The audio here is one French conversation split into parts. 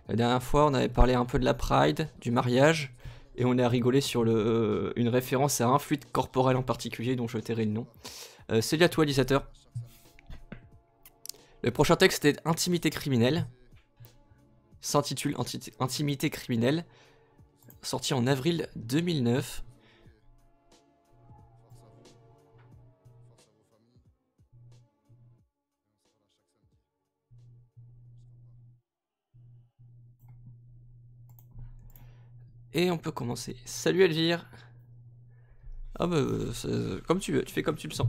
La dernière fois, on avait parlé un peu de la Pride, du mariage, et on a rigolé sur une référence à un fluide corporel en particulier dont je tairai le nom. Salut à toi, Lisateur. Le prochain texte est Intimité criminelle. S'intitule Intimité criminelle, sorti en avril 2009. Et on peut commencer. Salut Elvire. Ah bah, comme tu veux, tu fais comme tu le sens.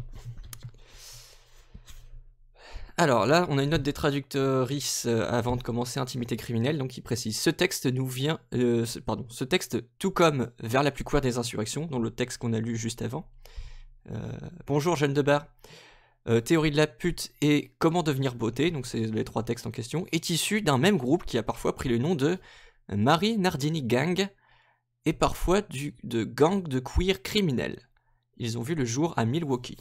Alors là, on a une note des traductrices avant de commencer Intimité criminelle, donc qui précise ce texte nous vient, ce texte, tout comme Vers la plus queer des insurrections, dont le texte qu'on a lu juste avant. Bonjour Jeanne de Bar. Théorie de la pute et Comment devenir beauté, donc c'est les trois textes en question, est issu d'un même groupe qui a parfois pris le nom de Marie Nardini Gang et parfois de gang de queer criminels. Ils ont vu le jour à Milwaukee.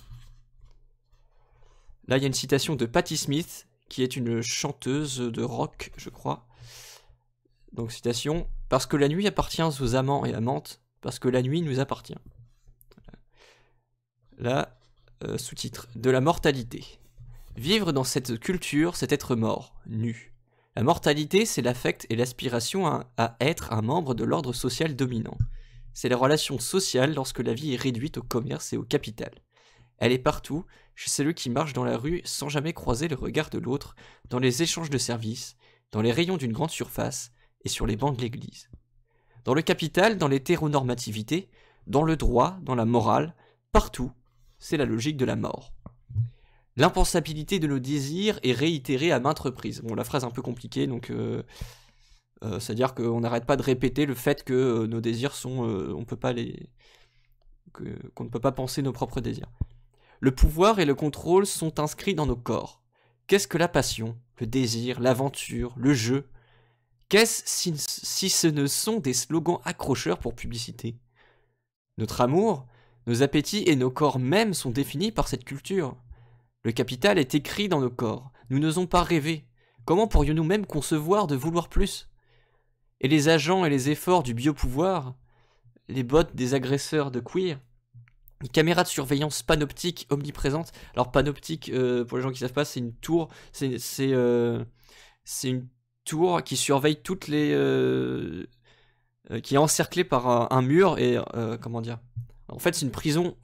Là, il y a une citation de Patti Smith, qui est une chanteuse de rock, je crois. Donc, citation, « Parce que la nuit appartient aux amants et amantes, parce que la nuit nous appartient. » Là, sous-titre, « De la mortalité. Vivre dans cette culture, c'est être mort, nu. La mortalité, c'est l'affect et l'aspiration à être un membre de l'ordre social dominant. C'est la relation sociale lorsque la vie est réduite au commerce et au capital. Elle est partout, chez celui qui marche dans la rue sans jamais croiser le regard de l'autre, dans les échanges de services, dans les rayons d'une grande surface et sur les bancs de l'église. Dans le capital, dans l'hétéronormativité, dans le droit, dans la morale, partout, c'est la logique de la mort. L'impensabilité de nos désirs est réitérée à maintes reprises. » Bon, la phrase est un peu compliquée, donc c'est-à-dire qu'on n'arrête pas de répéter le fait que nos désirs sont... on peut pas les... qu'on ne peut pas penser nos propres désirs. Le pouvoir et le contrôle sont inscrits dans nos corps. Qu'est-ce que la passion, le désir, l'aventure, le jeu? Qu'est-ce si ce ne sont des slogans accrocheurs pour publicité? Notre amour, nos appétits et nos corps mêmes sont définis par cette culture. Le capital est écrit dans nos corps. Nous n'osons pas rêver. Comment pourrions-nous même concevoir de vouloir plus? Et les agents et les efforts du biopouvoir, les bottes des agresseurs de queer, les caméras de surveillance panoptique omniprésentes. Alors panoptique, pour les gens qui ne savent pas, c'est une tour, c'est une tour qui surveille toutes les, qui est encerclée par un mur et comment dire. En fait, c'est une prison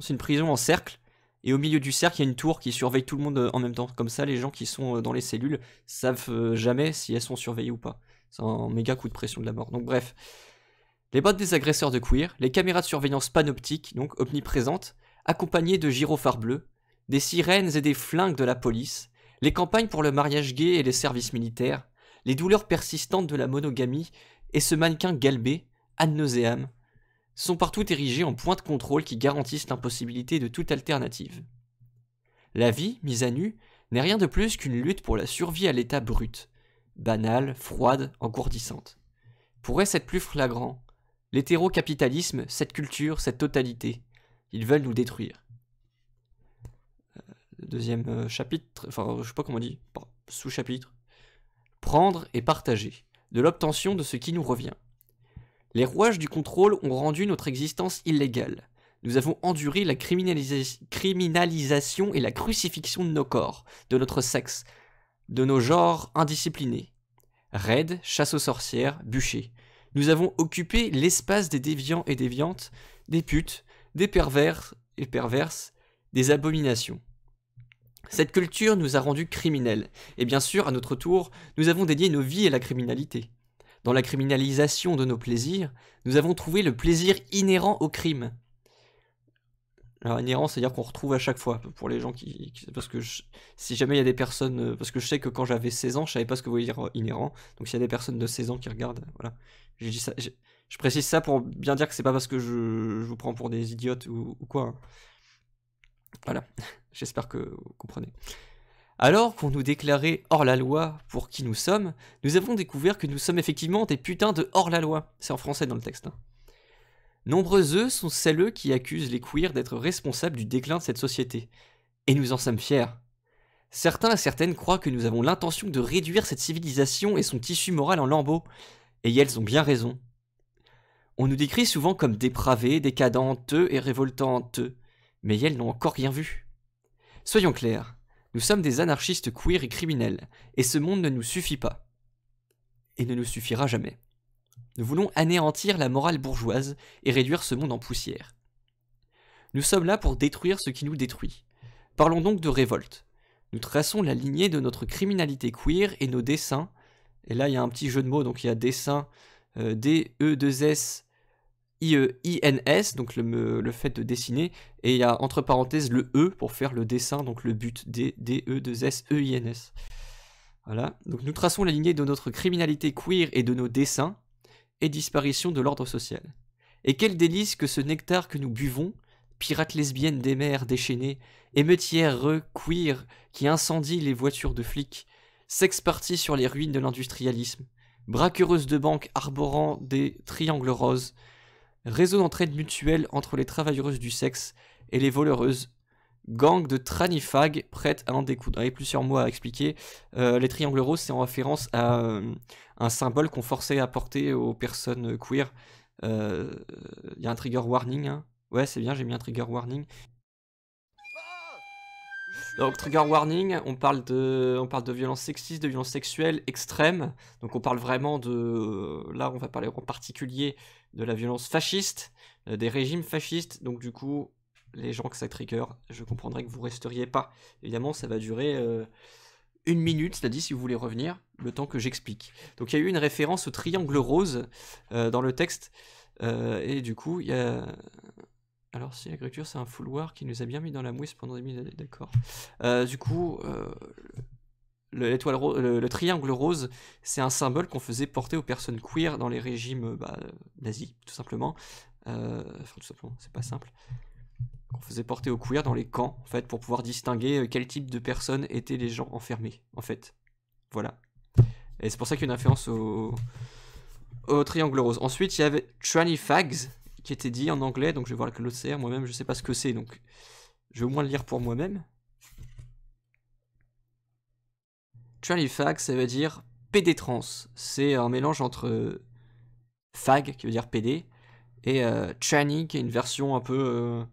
en cercle. Et au milieu du cercle, il y a une tour qui surveille tout le monde en même temps. Comme ça, les gens qui sont dans les cellules savent jamais si elles sont surveillées ou pas. C'est un méga coup de pression de la mort. Donc bref. Les bottes des agresseurs de queer, les caméras de surveillance panoptique, donc omniprésentes, accompagnées de gyrophares bleus, des sirènes et des flingues de la police, les campagnes pour le mariage gay et les services militaires, les douleurs persistantes de la monogamie et ce mannequin galbé, ad nauseam, sont partout érigés en points de contrôle qui garantissent l'impossibilité de toute alternative. La vie, mise à nu, n'est rien de plus qu'une lutte pour la survie à l'état brut, banale, froide, engourdissante. Pourrait-ce être plus flagrant? L'hétérocapitalisme, cette culture, cette totalité, ils veulent nous détruire. Le deuxième chapitre, enfin je sais pas comment on dit, sous-chapitre. Prendre et partager, de l'obtention de ce qui nous revient. Les rouages du contrôle ont rendu notre existence illégale. Nous avons enduré la criminalisation et la crucifixion de nos corps, de notre sexe, de nos genres indisciplinés. Raids, chasse aux sorcières, bûchers. Nous avons occupé l'espace des déviants et déviantes, des putes, des pervers et perverses, des abominations. Cette culture nous a rendus criminels, et bien sûr, à notre tour, nous avons dédié nos vies à la criminalité. Dans la criminalisation de nos plaisirs, nous avons trouvé le plaisir inhérent au crime. Alors inhérent, c'est-à-dire qu'on retrouve à chaque fois, pour les gens parce que si jamais il y a des personnes, parce que je sais que quand j'avais 16 ans, je savais pas ce que voulait dire inhérent, donc s'il y a des personnes de 16 ans qui regardent, voilà. J'ai dit ça, je précise ça pour bien dire que c'est pas parce que je vous prends pour des idiotes ou quoi. Hein. Voilà, j'espère que vous comprenez. Alors qu'on nous déclarait hors la loi pour qui nous sommes, nous avons découvert que nous sommes effectivement des putains de hors la loi. C'est en français dans le texte. Hein. Nombreux sont celles qui accusent les queers d'être responsables du déclin de cette société. Et nous en sommes fiers. Certains et certaines croient que nous avons l'intention de réduire cette civilisation et son tissu moral en lambeaux, et elles ont bien raison. On nous décrit souvent comme dépravés, décadents, honteux et révoltants honteux, mais elles n'ont encore rien vu. Soyons clairs, nous sommes des anarchistes queer et criminels, et ce monde ne nous suffit pas. Et ne nous suffira jamais. Nous voulons anéantir la morale bourgeoise et réduire ce monde en poussière. Nous sommes là pour détruire ce qui nous détruit. Parlons donc de révolte. Nous traçons la lignée de notre criminalité queer et nos dessins. Et là, il y a un petit jeu de mots, donc il y a dessin, D-E-2-S, I-E-I-N-S, donc le fait de dessiner, et il y a entre parenthèses le E pour faire le dessin, donc le but, D-E-2-S-E-I-N-S. Voilà, donc nous traçons la lignée de notre criminalité queer et de nos dessins, et disparition de l'ordre social. Et quel délice que ce nectar que nous buvons, pirates lesbiennes des mers déchaînées, émeutières queer qui incendient les voitures de flics, sex-parties sur les ruines de l'industrialisme, braquereuses de banques arborant des triangles roses, réseau d'entraide mutuelle entre les travailleuses du sexe et les voleuses, gang de tranifag prêtes à en découdre. Avec plusieurs mots à expliquer. Les triangles roses, c'est en référence à un symbole qu'on forçait à porter aux personnes queer. Il y a un trigger warning, hein. Ouais, c'est bien, j'ai mis un trigger warning. Donc, trigger warning, on parle de violences sexistes, de violences sexuelles extrêmes. Donc, on parle vraiment de... Là, on va parler en particulier de la violence fasciste, des régimes fascistes. Donc, du coup, les gens que ça trigger, je comprendrais que vous resteriez pas. Évidemment, ça va durer 1 minute, c'est-à-dire si vous voulez revenir, le temps que j'explique. Donc, il y a eu une référence au triangle rose dans le texte. Et du coup, il y a... Alors si l'agriculture c'est un fouloir qui nous a bien mis dans la mouise pendant des minutes, d'accord. Du coup, le triangle rose, c'est un symbole qu'on faisait porter aux personnes queer dans les régimes nazis, tout simplement. Enfin tout simplement, c'est pas simple. Qu'on faisait porter aux queer dans les camps, en fait, pour pouvoir distinguer quel type de personnes étaient les gens enfermés, en fait. Voilà. Et c'est pour ça qu'il y a une référence au triangle rose. Ensuite, il y avait tranny fags, qui était dit en anglais, donc je vais voir le l'OCR, moi-même je sais pas ce que c'est, donc je vais au moins le lire pour moi-même. Tranny fag, ça veut dire PD trans, c'est un mélange entre fag, qui veut dire PD, et tranny, qui est une version un peu,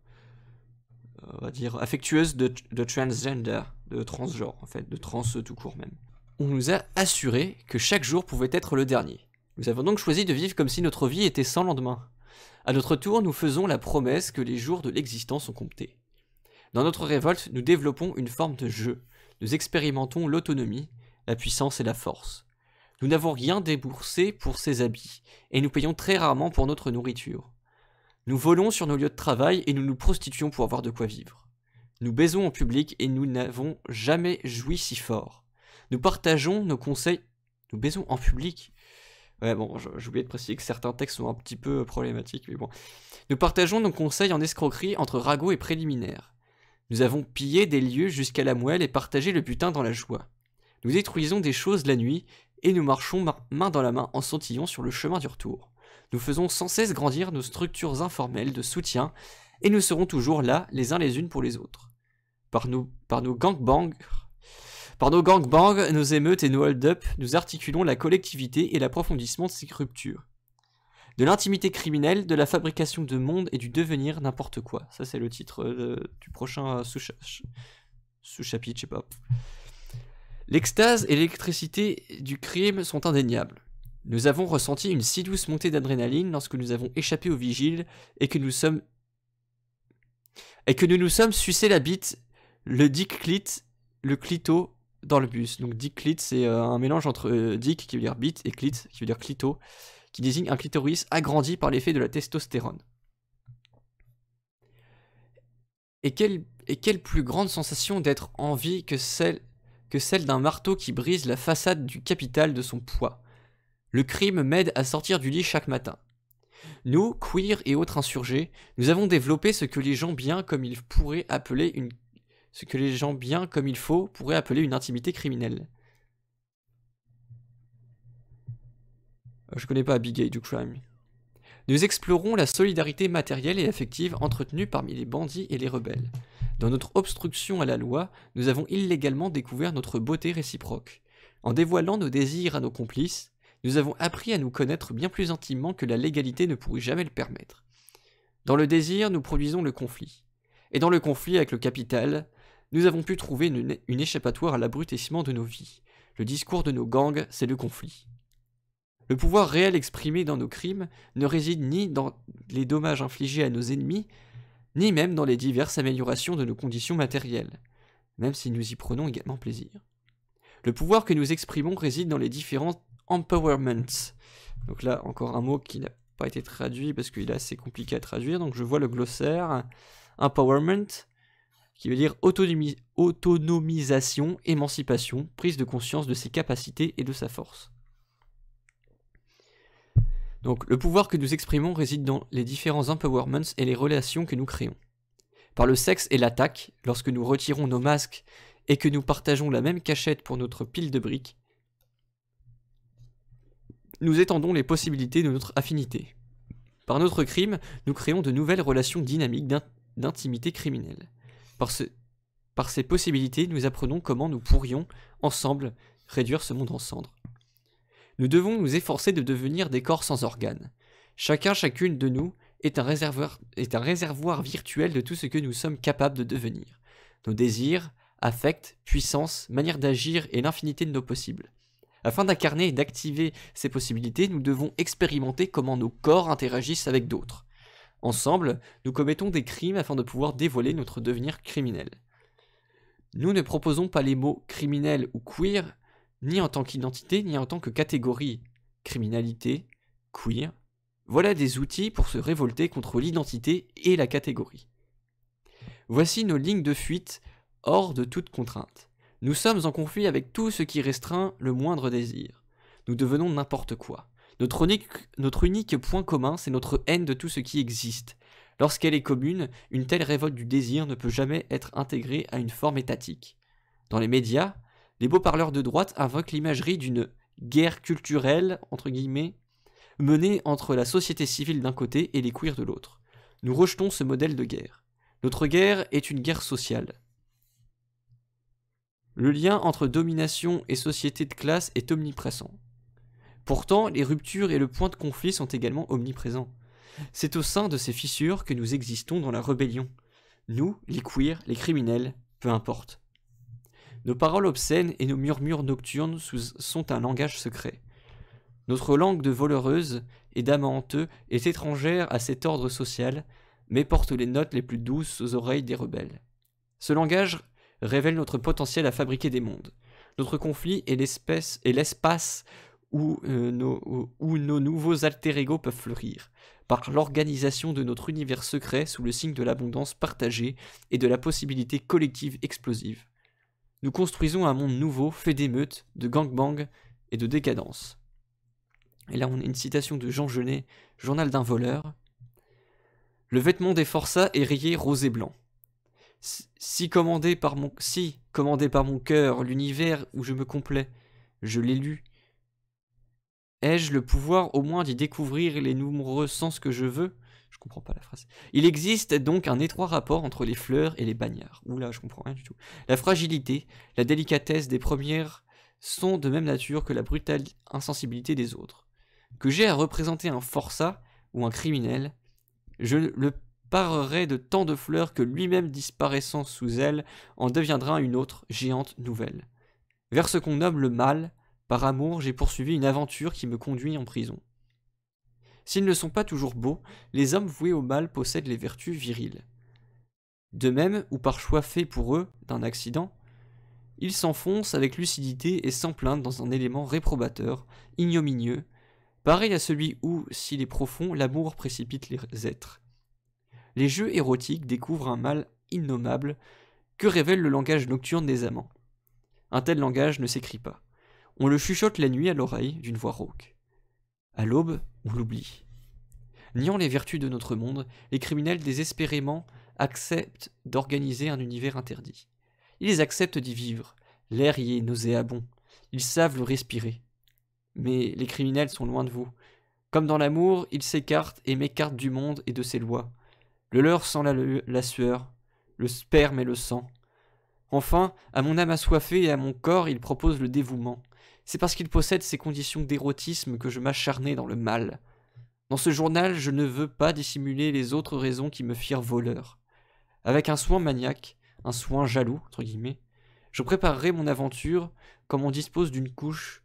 on va dire, affectueuse de transgender, de transgenre en fait, de trans tout court même. On nous a assuré que chaque jour pouvait être le dernier. Nous avons donc choisi de vivre comme si notre vie était sans lendemain. À notre tour, nous faisons la promesse que les jours de l'existence sont comptés. Dans notre révolte, nous développons une forme de jeu. Nous expérimentons l'autonomie, la puissance et la force. Nous n'avons rien déboursé pour ces habits, et nous payons très rarement pour notre nourriture. Nous volons sur nos lieux de travail et nous nous prostituons pour avoir de quoi vivre. Nous baisons en public et nous n'avons jamais joui si fort. Nous partageons nos conseils... Nous baisons en public ? Ouais, bon, j'ai oublié de préciser que certains textes sont un petit peu problématiques, mais bon. Nous partageons nos conseils en escroquerie entre ragots et préliminaires. Nous avons pillé des lieux jusqu'à la moelle et partagé le butin dans la joie. Nous détruisons des choses la nuit et nous marchons main dans la main en sautillant sur le chemin du retour. Nous faisons sans cesse grandir nos structures informelles de soutien et nous serons toujours là les uns les unes pour les autres. Par nos gangbangs... Par nos gangbangs, nos émeutes et nos hold-up, nous articulons la collectivité et l'approfondissement de ces ruptures. De l'intimité criminelle, de la fabrication de monde et du devenir n'importe quoi. Ça, c'est le titre du prochain sous-chapitre, je sais pas. L'extase et l'électricité du crime sont indéniables. Nous avons ressenti une si douce montée d'adrénaline lorsque nous avons échappé aux vigiles et que nous nous sommes sucé la bite, le dick clit, le clito dans le bus. Donc dick clit, c'est un mélange entre dick qui veut dire bite et clit qui veut dire clito, qui désigne un clitoris agrandi par l'effet de la testostérone. Et quelle plus grande sensation d'être en vie que celle d'un marteau qui brise la façade du capital de son poids. Le crime m'aide à sortir du lit chaque matin. Nous, queer et autres insurgés, nous avons développé ce que les gens bien comme il pourraient appeler une intimité criminelle. Je connais pas Abigail du crime. Nous explorons la solidarité matérielle et affective entretenue parmi les bandits et les rebelles. Dans notre obstruction à la loi, nous avons illégalement découvert notre beauté réciproque. En dévoilant nos désirs à nos complices, nous avons appris à nous connaître bien plus intimement que la légalité ne pourrait jamais le permettre. Dans le désir, nous produisons le conflit. Et dans le conflit avec le capital, nous avons pu trouver une échappatoire à l'abrutissement de nos vies. Le discours de nos gangs, c'est le conflit. Le pouvoir réel exprimé dans nos crimes ne réside ni dans les dommages infligés à nos ennemis, ni même dans les diverses améliorations de nos conditions matérielles, même si nous y prenons également plaisir. Le pouvoir que nous exprimons réside dans les différents empowerments. Donc là, encore un mot qui n'a pas été traduit parce qu'il est assez compliqué à traduire, donc je vois le glossaire. Empowerment, qui veut dire autonomisation, émancipation, prise de conscience de ses capacités et de sa force. Donc, le pouvoir que nous exprimons réside dans les différents empowerments et les relations que nous créons. Par le sexe et l'attaque, lorsque nous retirons nos masques et que nous partageons la même cachette pour notre pile de briques, nous étendons les possibilités de notre affinité. Par notre crime, nous créons de nouvelles relations dynamiques d'intimité criminelle. Par ces possibilités, nous apprenons comment nous pourrions, ensemble, réduire ce monde en cendres. Nous devons nous efforcer de devenir des corps sans organes. Chacune de nous est un réservoir virtuel de tout ce que nous sommes capables de devenir. Nos désirs, affects, puissance, manière d'agir et l'infinité de nos possibles. Afin d'incarner et d'activer ces possibilités, nous devons expérimenter comment nos corps interagissent avec d'autres. Ensemble, nous commettons des crimes afin de pouvoir dévoiler notre devenir criminel. Nous ne proposons pas les mots criminel ou queer, ni en tant qu'identité, ni en tant que catégorie. Criminalité, queer, voilà des outils pour se révolter contre l'identité et la catégorie. Voici nos lignes de fuite hors de toute contrainte. Nous sommes en conflit avec tout ce qui restreint le moindre désir. Nous devenons n'importe quoi. Notre unique point commun, c'est notre haine de tout ce qui existe. Lorsqu'elle est commune, une telle révolte du désir ne peut jamais être intégrée à une forme étatique. Dans les médias, les beaux parleurs de droite invoquent l'imagerie d'une guerre culturelle, entre guillemets, menée entre la société civile d'un côté et les queers de l'autre. Nous rejetons ce modèle de guerre. Notre guerre est une guerre sociale. Le lien entre domination et société de classe est omniprésent. Pourtant, les ruptures et le point de conflit sont également omniprésents. C'est au sein de ces fissures que nous existons dans la rébellion. Nous, les queers, les criminels, peu importe. Nos paroles obscènes et nos murmures nocturnes sont un langage secret. Notre langue de voleureuses et d'amanteux est étrangère à cet ordre social, mais porte les notes les plus douces aux oreilles des rebelles. Ce langage révèle notre potentiel à fabriquer des mondes. Notre conflit est l'espace où nos nouveaux alter-ego peuvent fleurir, par l'organisation de notre univers secret sous le signe de l'abondance partagée et de la possibilité collective explosive. Nous construisons un monde nouveau fait d'émeutes, de gangbang et de décadence. Et là, on a une citation de Jean Genet, Journal d'un voleur. Le vêtement des forçats est rayé rose et blanc. Si commandé par mon cœur, l'univers où je me complais, je l'ai lu. Ai-je le pouvoir au moins d'y découvrir les nombreux sens que je veux? Je comprends pas la phrase. Il existe donc un étroit rapport entre les fleurs et les bagnards. Oula, je comprends rien du tout. La fragilité, la délicatesse des premières sont de même nature que la brutale insensibilité des autres. Que j'ai à représenter un forçat ou un criminel, je le parerai de tant de fleurs que lui-même disparaissant sous elle en deviendra une autre, géante nouvelle. Vers ce qu'on nomme le mal, par amour, j'ai poursuivi une aventure qui me conduit en prison. S'ils ne sont pas toujours beaux, les hommes voués au mal possèdent les vertus viriles. De même, ou par choix fait pour eux d'un accident, ils s'enfoncent avec lucidité et sans plainte dans un élément réprobateur, ignominieux, pareil à celui où, s'il est profond, l'amour précipite les êtres. Les jeux érotiques découvrent un mal innommable que révèle le langage nocturne des amants. Un tel langage ne s'écrit pas. On le chuchote la nuit à l'oreille d'une voix rauque. À l'aube, on l'oublie. Niant les vertus de notre monde, les criminels désespérément acceptent d'organiser un univers interdit. Ils acceptent d'y vivre. L'air y est nauséabond. Ils savent le respirer. Mais les criminels sont loin de vous. Comme dans l'amour, ils s'écartent et m'écartent du monde et de ses lois. Le leur sent la sueur. le sperme et le sang. Enfin, à mon âme assoiffée et à mon corps, il propose le dévouement. C'est parce qu'il possède ces conditions d'érotisme que je m'acharnais dans le mal. Dans ce journal, je ne veux pas dissimuler les autres raisons qui me firent voleur. Avec un soin maniaque, un soin jaloux, entre guillemets, je préparerai mon aventure comme on dispose d'une couche,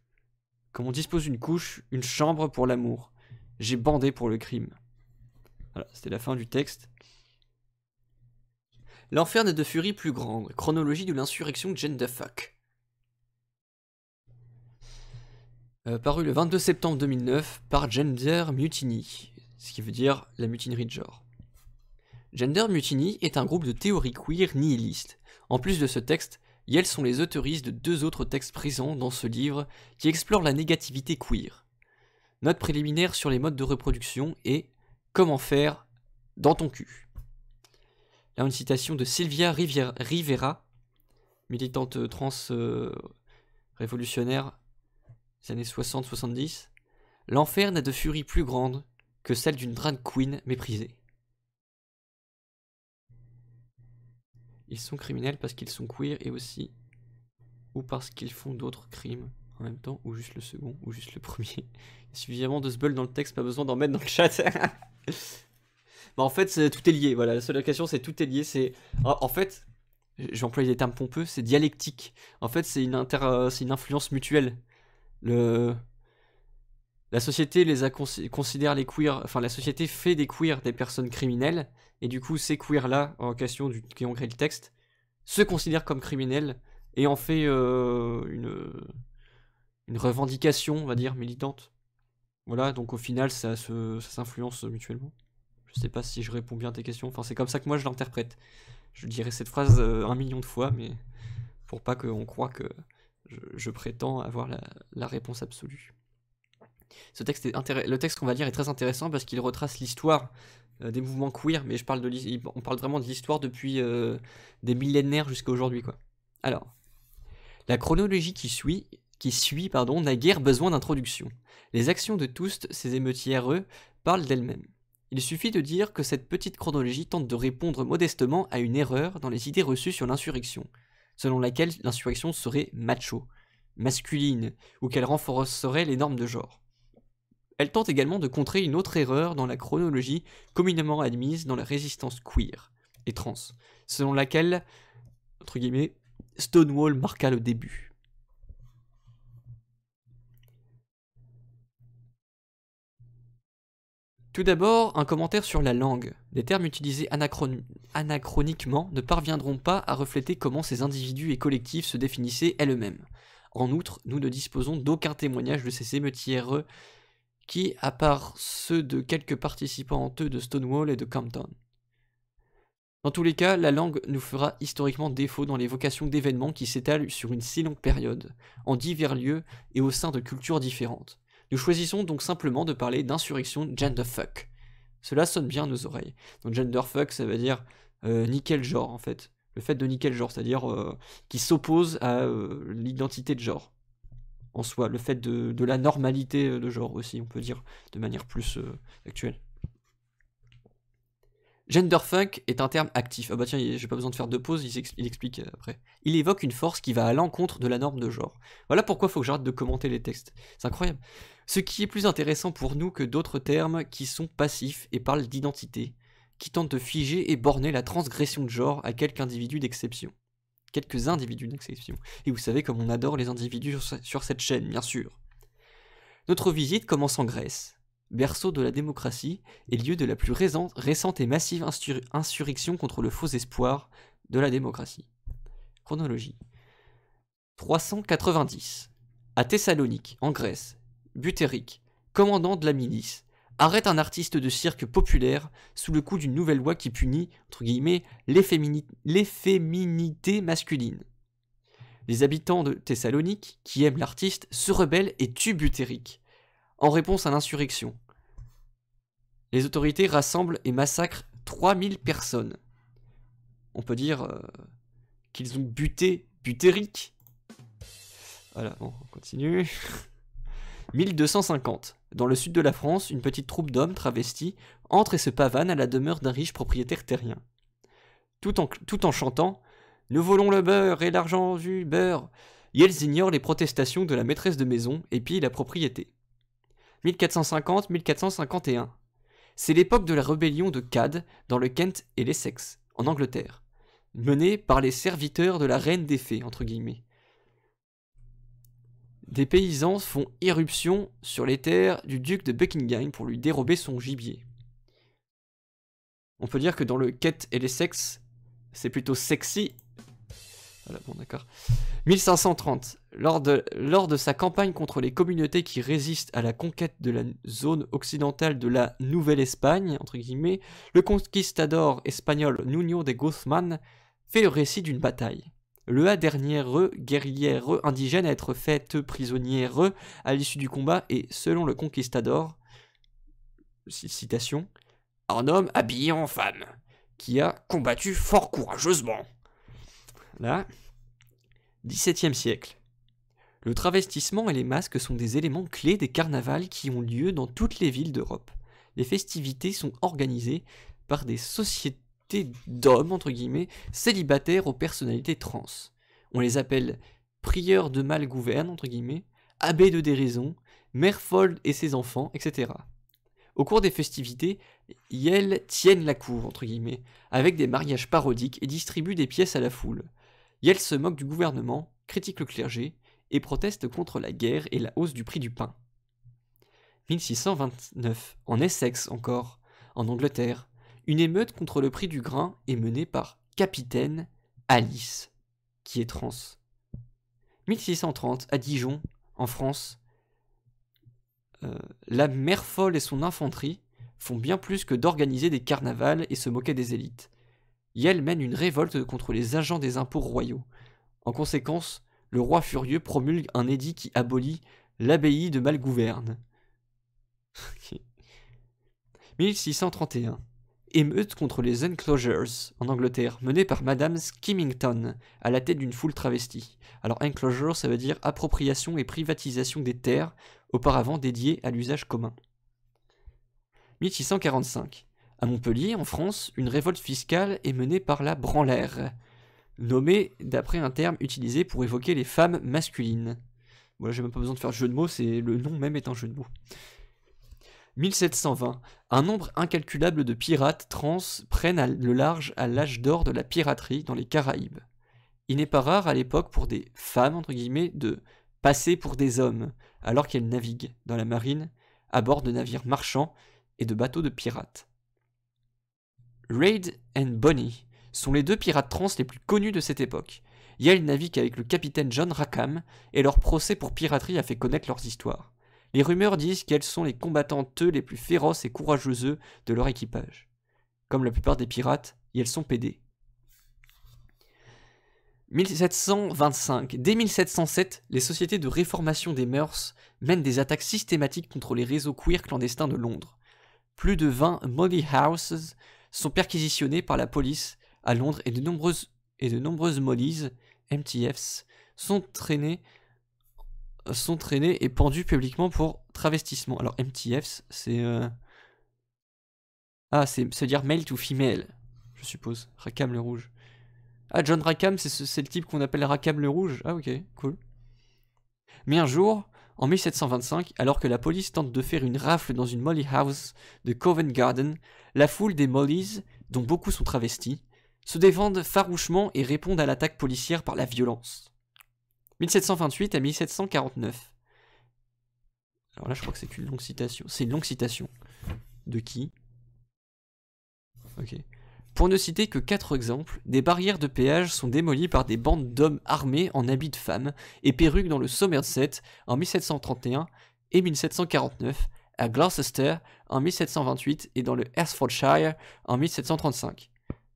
une chambre pour l'amour. J'ai bandé pour le crime. Voilà, c'était la fin du texte. L'enfer n'est de furie plus grande. Chronologie de l'insurrection Genderfuck. Paru le 22 septembre 2009 par Gender Mutiny, ce qui veut dire la mutinerie de genre. Gender Mutiny est un groupe de théorie queer nihiliste. En plus de ce texte, elles sont les autoristes de 2 autres textes présents dans ce livre qui explorent la négativité queer. Note préliminaire sur les modes de reproduction et comment faire dans ton cul. Là, une citation de Sylvia Rivera, militante trans révolutionnaire des années 60-70. L'enfer n'a de furie plus grande que celle d'une drag queen méprisée. Ils sont criminels parce qu'ils sont queer et aussi, ou parce qu'ils font d'autres crimes en même temps, ou juste le second, ou juste le premier. Il y a suffisamment de sbull dans le texte, pas besoin d'en mettre dans le chat. Bah en fait, tout est lié. Voilà, la seule question, c'est tout est lié. C'est en fait, je vais employer des termes pompeux, c'est dialectique. En fait, c'est une influence mutuelle. La société considère les queers, enfin la société fait des queers des personnes criminelles, et du coup ces queers là en question qui ont créé le texte se considèrent comme criminels et en fait une revendication, on va dire, militante. Voilà, donc au final ça s'influence mutuellement. Je sais pas si je réponds bien à tes questions, enfin c'est comme ça que moi je l'interprète. Je dirais cette phrase 1 million de fois, mais pour pas qu'on croie que je prétends avoir la réponse absolue. Ce texte le texte qu'on va lire est très intéressant parce qu'il retrace l'histoire des mouvements queer, mais on parle vraiment de l'histoire depuis des millénaires jusqu'à aujourd'hui, quoi. Alors, la chronologie qui suit, n'a guère besoin d'introduction. Les actions de tous ces émeutières parlent d'elles-mêmes. Il suffit de dire que cette petite chronologie tente de répondre modestement à une erreur dans les idées reçues sur l'insurrection, selon laquelle l'insurrection serait macho, masculine, ou qu'elle renforcerait les normes de genre. Elle tente également de contrer une autre erreur dans la chronologie communément admise dans la résistance queer et trans, selon laquelle, entre guillemets, Stonewall marqua le début. Tout d'abord, un commentaire sur la langue. Les termes utilisés anachroniquement ne parviendront pas à refléter comment ces individus et collectifs se définissaient elles-mêmes. En outre, nous ne disposons d'aucun témoignage de ces émeutières qui, à part ceux de quelques participants honteux de Stonewall et de Compton. Dans tous les cas, la langue nous fera historiquement défaut dans l'évocation d'événements qui s'étalent sur une si longue période, en divers lieux et au sein de cultures différentes. Nous choisissons donc simplement de parler d'insurrection genderfuck. Cela sonne bien à nos oreilles. Donc genderfuck, ça veut dire niquer le genre, en fait. Le fait de niquer le genre, c'est-à-dire qui s'oppose à l'identité de genre. En soi, le fait de la normalité de genre aussi, on peut dire de manière plus actuelle. Genderfuck est un terme actif. Ah bah tiens, j'ai pas besoin de faire de pause, il explique après. Il évoque une force qui va à l'encontre de la norme de genre. Voilà pourquoi il faut que j'arrête de commenter les textes. C'est incroyable. Ce qui est plus intéressant pour nous que d'autres termes qui sont passifs et parlent d'identité, qui tentent de figer et borner la transgression de genre à quelques individus d'exception. Quelques individus d'exception. Et vous savez comme on adore les individus sur cette chaîne, bien sûr. Notre visite commence en Grèce, berceau de la démocratie et lieu de la plus récente et massive insurrection contre le faux espoir de la démocratie. Chronologie. 390. À Thessalonique, en Grèce, Butérique, commandant de la milice, arrête un artiste de cirque populaire sous le coup d'une nouvelle loi qui punit, entre guillemets, l'efféminité masculine. Les habitants de Thessalonique, qui aiment l'artiste, se rebellent et tuent Butérique, en réponse à l'insurrection. Les autorités rassemblent et massacrent 3000 personnes. On peut dire qu'ils ont buté Butérique. Voilà, bon, on continue. 1250. Dans le sud de la France, une petite troupe d'hommes travestis entre et se pavane à la demeure d'un riche propriétaire terrien. tout en chantant « Nous volons le beurre et l'argent du beurre ». Ils ignorent les protestations de la maîtresse de maison et pillent la propriété. 1450-1451. C'est l'époque de la rébellion de Cad dans le Kent et l'Essex, en Angleterre, menée par les serviteurs de la reine des fées, entre guillemets. Des paysans font irruption sur les terres du duc de Buckingham pour lui dérober son gibier. On peut dire que dans le Kent et l'Essex, c'est plutôt sexy. Voilà, bon d'accord. 1530. Lors de sa campagne contre les communautés qui résistent à la conquête de la zone occidentale de la Nouvelle-Espagne, entre guillemets, le conquistador espagnol Nuño de Guzmán fait le récit d'une bataille. Le dernière guerrière indigène à être faite prisonnière à l'issue du combat est, selon le conquistador, citation, un homme habillé en femme, qui a combattu fort courageusement. Là, XVIIe siècle. Le travestissement et les masques sont des éléments clés des carnavals qui ont lieu dans toutes les villes d'Europe. Les festivités sont organisées par des sociétés d'hommes, entre guillemets, célibataires aux personnalités trans. On les appelle prieurs de Malgouverne, entre guillemets, abbés de déraison, mère folle et ses enfants, etc. Au cours des festivités, elles tiennent la cour, entre guillemets, avec des mariages parodiques et distribuent des pièces à la foule. Yel se moque du gouvernement, critique le clergé et proteste contre la guerre et la hausse du prix du pain. 1629, en Essex encore, en Angleterre, une émeute contre le prix du grain est menée par Capitaine Alice, qui est trans. 1630, à Dijon, en France, la mère folle et son infanterie font bien plus que d'organiser des carnavals et se moquer des élites. Yel mène une révolte contre les agents des impôts royaux. En conséquence, le roi furieux promulgue un édit qui abolit l'abbaye de Malgouverne. 1631. Émeute contre les Enclosures en Angleterre, menée par Madame Skimmington, à la tête d'une foule travestie. Alors Enclosure, ça veut dire appropriation et privatisation des terres, auparavant dédiées à l'usage commun. 1645. À Montpellier, en France, une révolte fiscale est menée par la branlère, nommée d'après un terme utilisé pour évoquer les femmes masculines. Voilà, j'ai même pas besoin de faire de jeu de mots, le nom même est un jeu de mots. 1720. Un nombre incalculable de pirates trans prennent le large à l'âge d'or de la piraterie dans les Caraïbes. Il n'est pas rare à l'époque pour des femmes, entre guillemets, de passer pour des hommes, alors qu'elles naviguent dans la marine à bord de navires marchands et de bateaux de pirates. Raid and Bonnie sont les deux pirates trans les plus connus de cette époque. Yale navigue avec le capitaine John Rackham et leur procès pour piraterie a fait connaître leurs histoires. Les rumeurs disent qu'elles sont les combattantes les plus féroces et courageuses de leur équipage. Comme la plupart des pirates, elles sont pédées. 1725. Dès 1707, les sociétés de réformation des mœurs mènent des attaques systématiques contre les réseaux queer clandestins de Londres. Plus de 20 Molly Houses sont perquisitionnés par la police à Londres et de nombreuses Mollies, MTFs, sont traînées et pendues publiquement pour travestissement. Alors MTFs, c'est dire male to female, je suppose. Rackham le rouge. Ah, John Rackham, c'est le type qu'on appelle Rackham le rouge. Ah ok, cool. Mais un jour, en 1725, alors que la police tente de faire une rafle dans une Molly House de Covent Garden, la foule des Mollies, dont beaucoup sont travestis, se défendent farouchement et répondent à l'attaque policière par la violence. 1728 à 1749. Alors là, je crois que c'est une longue citation. C'est une longue citation. De qui? Ok. Pour ne citer que 4 exemples, des barrières de péage sont démolies par des bandes d'hommes armés en habits de femmes et perruques dans le Somerset en 1731 et 1749, à Gloucester en 1728 et dans le Hertfordshire en 1735.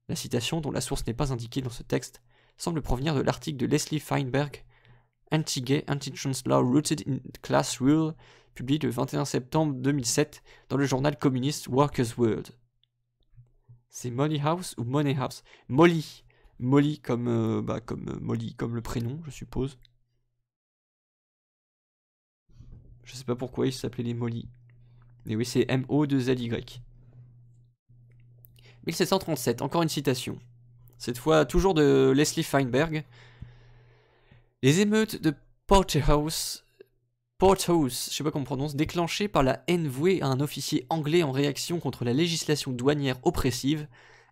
La citation, dont la source n'est pas indiquée dans ce texte, semble provenir de l'article de Leslie Feinberg, Anti-Gay, Anti-Trans Law Rooted in Class Rule, publié le 21 septembre 2007 dans le journal communiste Workers' World. C'est Molly House ou Money House? Molly. Molly comme Molly, comme le prénom, je suppose. Je sais pas pourquoi ils s'appelaient les Molly. Mais oui, c'est M-O-2-L-Y. 1737, encore une citation. Cette fois, toujours de Leslie Feinberg. Les émeutes de Porthouse, je sais pas comment on prononce, déclenchées par la haine vouée à un officier anglais en réaction contre la législation douanière oppressive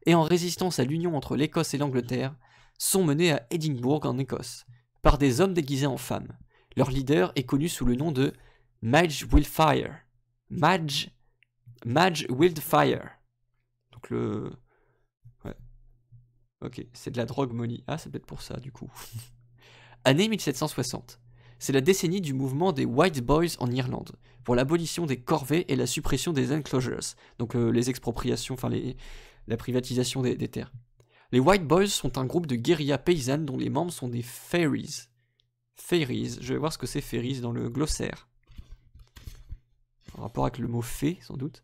et en résistance à l'union entre l'Écosse et l'Angleterre, sont menées à Édimbourg en Écosse, par des hommes déguisés en femmes. Leur leader est connu sous le nom de Madge Wildfire. Madge Wildfire. Donc le... Ouais. Ok, c'est de la drogue Molly. Ah, c'est peut-être pour ça, du coup. Année 1760. C'est la décennie du mouvement des White Boys en Irlande, pour l'abolition des corvées et la suppression des enclosures, donc les expropriations, enfin la privatisation des terres. Les White Boys sont un groupe de guérillas paysannes dont les membres sont des fairies. Fairies, je vais voir ce que c'est fairies dans le glossaire. En rapport avec le mot fée, sans doute.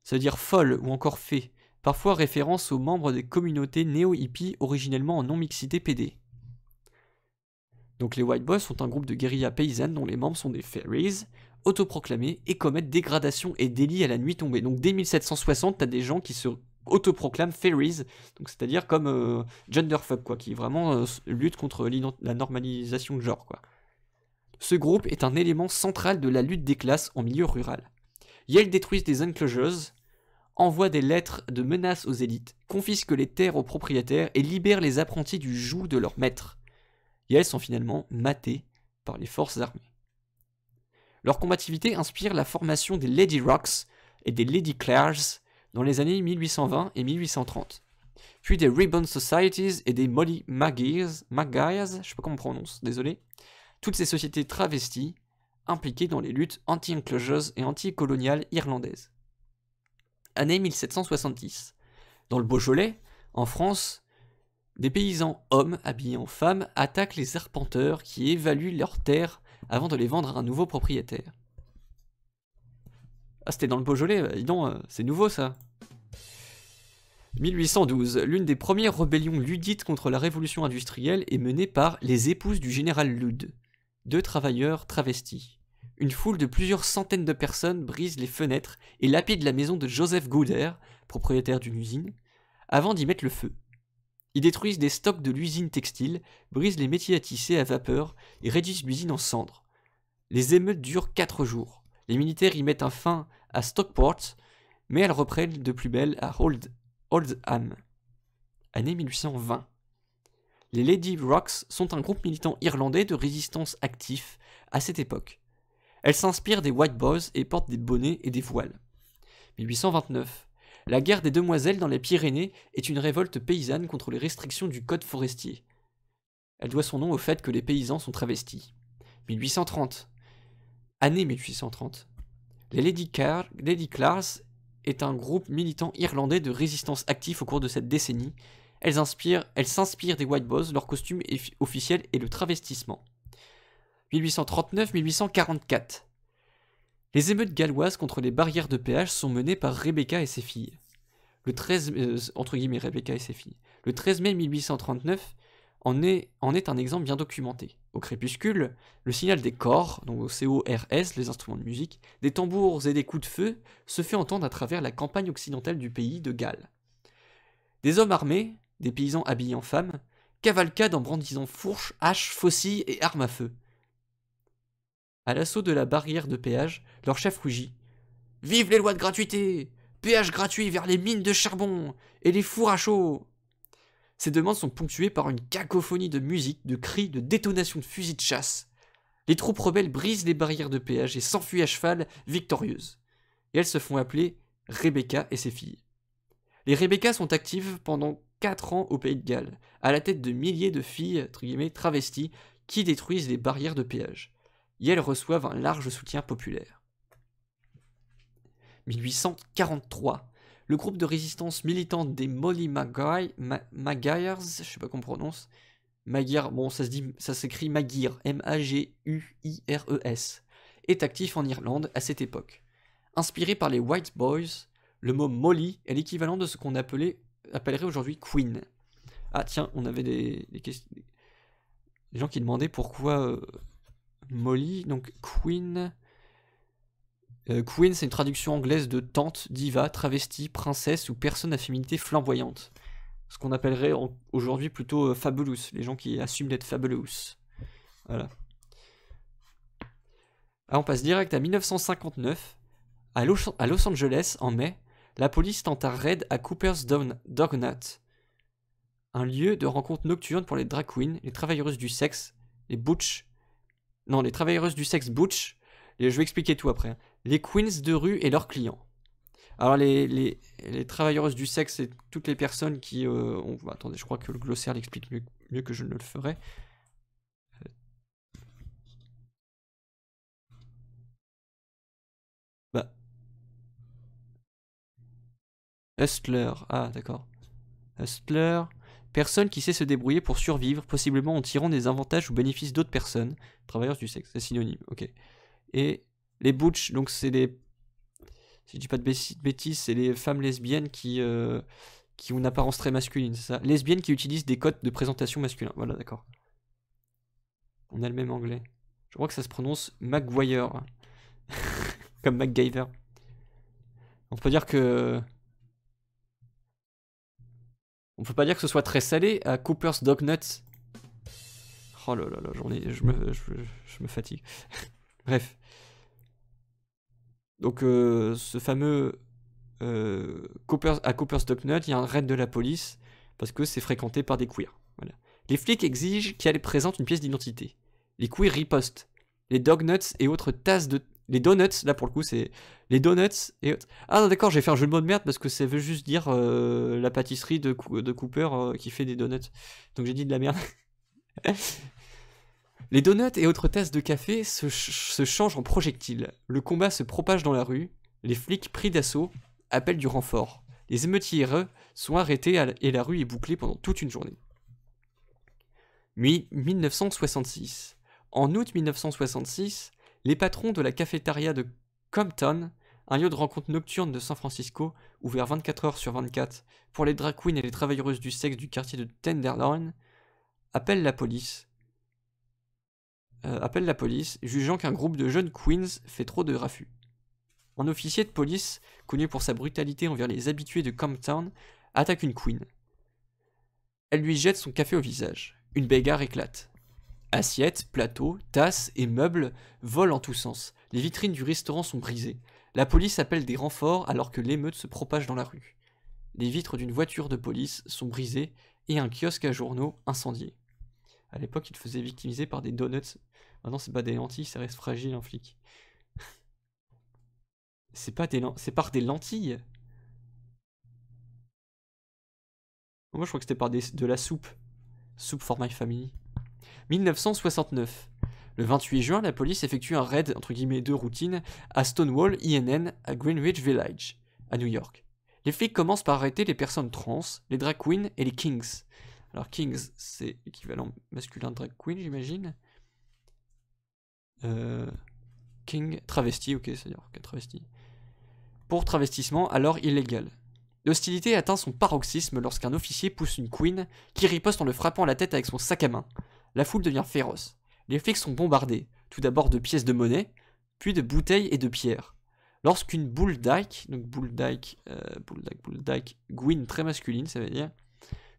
Ça veut dire folle ou encore fée, parfois référence aux membres des communautés néo-hippies originellement en non-mixité PD. Donc les White Boys sont un groupe de guérillas paysannes dont les membres sont des fairies, autoproclamés et commettent dégradation et délits à la nuit tombée. Donc dès 1760, t'as des gens qui se autoproclament fairies, donc c'est-à-dire comme genderfuck, quoi, qui vraiment lutte contre la normalisation de genre, quoi. Ce groupe est un élément central de la lutte des classes en milieu rural. Ils détruisent des enclosures, envoient des lettres de menaces aux élites, confisquent les terres aux propriétaires et libèrent les apprentis du joug de leurs maîtres. Et elles sont finalement matées par les forces armées. Leur combativité inspire la formation des Lady Rocks et des Lady Clares dans les années 1820 et 1830, puis des Ribbon Societies et des Molly Maggies, je sais pas comment on prononce, désolé, toutes ces sociétés travesties impliquées dans les luttes anti-enclosures et anti-coloniales irlandaises. Année 1770. Dans le Beaujolais, en France, des paysans hommes habillés en femmes attaquent les arpenteurs qui évaluent leurs terres avant de les vendre à un nouveau propriétaire. Ah, c'était dans le Beaujolais, dis donc, c'est nouveau ça. 1812, l'une des premières rébellions ludites contre la révolution industrielle est menée par les épouses du général Ludd, deux travailleurs travestis. Une foule de plusieurs centaines de personnes brise les fenêtres et lapide la maison de Joseph Gooder, propriétaire d'une usine, avant d'y mettre le feu. Ils détruisent des stocks de l'usine textile, brisent les métiers à tisser à vapeur et réduisent l'usine en cendres. Les émeutes durent 4 jours. Les militaires y mettent un fin à Stockport, mais elles reprennent de plus belle à Oldham. Année 1820. Les Lady Rocks sont un groupe militant irlandais de résistance actif à cette époque. Elles s'inspirent des White Boys et portent des bonnets et des voiles. 1829. La guerre des demoiselles dans les Pyrénées est une révolte paysanne contre les restrictions du code forestier. Elle doit son nom au fait que les paysans sont travestis. 1830. Année 1830. Les Lady Clares est un groupe militant irlandais de résistance actif au cours de cette décennie. Elles s'inspirent des White Boys, leur costume officiel et le travestissement. 1839-1844. Les émeutes galloises contre les barrières de péage sont menées par Rebecca et ses filles. Le 13 mai 1839 en est un exemple bien documenté. Au crépuscule, le signal des corps, donc au CORS, les instruments de musique, des tambours et des coups de feu, se fait entendre à travers la campagne occidentale du pays de Galles. Des hommes armés, des paysans habillés en femmes, cavalcadent en brandissant fourches, haches, faucilles et armes à feu. À l'assaut de la barrière de péage, leur chef rugit. « Vive les lois de gratuité! Péage gratuit vers les mines de charbon et les fours à chaud !» Ces demandes sont ponctuées par une cacophonie de musique, de cris, de détonations de fusils de chasse. Les troupes rebelles brisent les barrières de péage et s'enfuient à cheval, victorieuses. Et elles se font appeler Rebecca et ses filles. Les Rebecca sont actives pendant 4 ans au Pays de Galles, à la tête de milliers de filles, entre guillemets, travesties, qui détruisent les barrières de péage. Et elles reçoivent un large soutien populaire. 1843. Le groupe de résistance militante des Molly Maggies, je sais pas comment on prononce, Magyar, bon ça s'écrit Magir, M-A-G-U-I-R-E-S, est actif en Irlande à cette époque. Inspiré par les White Boys, le mot Molly est l'équivalent de ce qu'on appellerait aujourd'hui Queen. Ah tiens, on avait des gens qui demandaient pourquoi Molly, donc Queen... Queen, c'est une traduction anglaise de tante, diva, travestie, princesse ou personne à féminité flamboyante. ce qu'on appellerait aujourd'hui plutôt fabulous, les gens qui assument d'être fabulous. Voilà. Alors on passe direct à 1959. À Los Angeles, en mai, la police tente un raid à Cooper's Dognut, un lieu de rencontre nocturne pour les drag queens, les travailleuses du sexe, les butch. Non, les travailleuses du sexe butch. Je vais expliquer tout après. Les queens de rue et leurs clients. Alors les travailleuses du sexe, c'est toutes les personnes qui attendez, je crois que le glossaire l'explique mieux que je ne le ferai. Bah. Hustler, ah d'accord. Hustler, personne qui sait se débrouiller pour survivre, possiblement en tirant des avantages ou bénéfices d'autres personnes. Travailleurs du sexe, c'est synonyme, ok. Et les butch, donc c'est les... Si je dis pas de bêtises, c'est les femmes lesbiennes qui ont une apparence très masculine, c'est ça. Lesbiennes qui utilisent des codes de présentation masculins, voilà, d'accord. On a le même anglais. Je crois que ça se prononce McGuire. Comme MacGyver. On peut dire que... On peut pas dire que ce soit très salé à Cooper's Dognut. Oh là là là, je me fatigue. Bref. Donc ce fameux à Cooper's Dognut, il y a un raid de la police parce que c'est fréquenté par des queers. Voilà. Les flics exigent qu'elle présente une pièce d'identité. Les queers ripostent. Les Dognuts et autres tasses de... Les donuts, là pour le coup c'est... Les donuts et autres... Ah non d'accord, j'ai fait un jeu de mots de merde parce que ça veut juste dire la pâtisserie de Cooper qui fait des donuts. Donc j'ai dit de la merde. Les donuts et autres tasses de café se changent en projectiles. Le combat se propage dans la rue. Les flics pris d'assaut appellent du renfort. Les émeutiers sont arrêtés et la rue est bouclée pendant toute une journée. 1966. En août 1966, les patrons de la cafétéria de Compton, un lieu de rencontre nocturne de San Francisco, ouvert 24 heures sur 24 pour les drag queens et les travailleuses du sexe du quartier de Tenderloin, appellent la police, jugeant qu'un groupe de jeunes queens fait trop de raffus. Un officier de police, connu pour sa brutalité envers les habitués de Compton, attaque une queen. Elle lui jette son café au visage. Une bagarre éclate. Assiettes, plateaux, tasses et meubles volent en tous sens. Les vitrines du restaurant sont brisées. La police appelle des renforts alors que l'émeute se propage dans la rue. Les vitres d'une voiture de police sont brisées et un kiosque à journaux incendié. À l'époque, il se faisait victimiser par des donuts. Maintenant, c'est pas des lentilles, ça reste fragile, un flic. C'est par des lentilles. Moi, je crois que c'était par de la soupe. Soupe for my family. 1969. Le 28 juin, la police effectue un raid entre guillemets de routine à Stonewall INN à Greenwich Village, à New York. Les flics commencent par arrêter les personnes trans, les drag queens et les kings. Alors kings, c'est l'équivalent masculin de drag queen, j'imagine. King, travesti, ok, c'est-à-dire travesti. Pour travestissement, alors illégal. L'hostilité atteint son paroxysme lorsqu'un officier pousse une queen qui riposte en le frappant à la tête avec son sac à main. La foule devient féroce. Les flics sont bombardés, tout d'abord de pièces de monnaie, puis de bouteilles et de pierres. Lorsqu'une bull dyke, Gwyn très masculine, ça veut dire,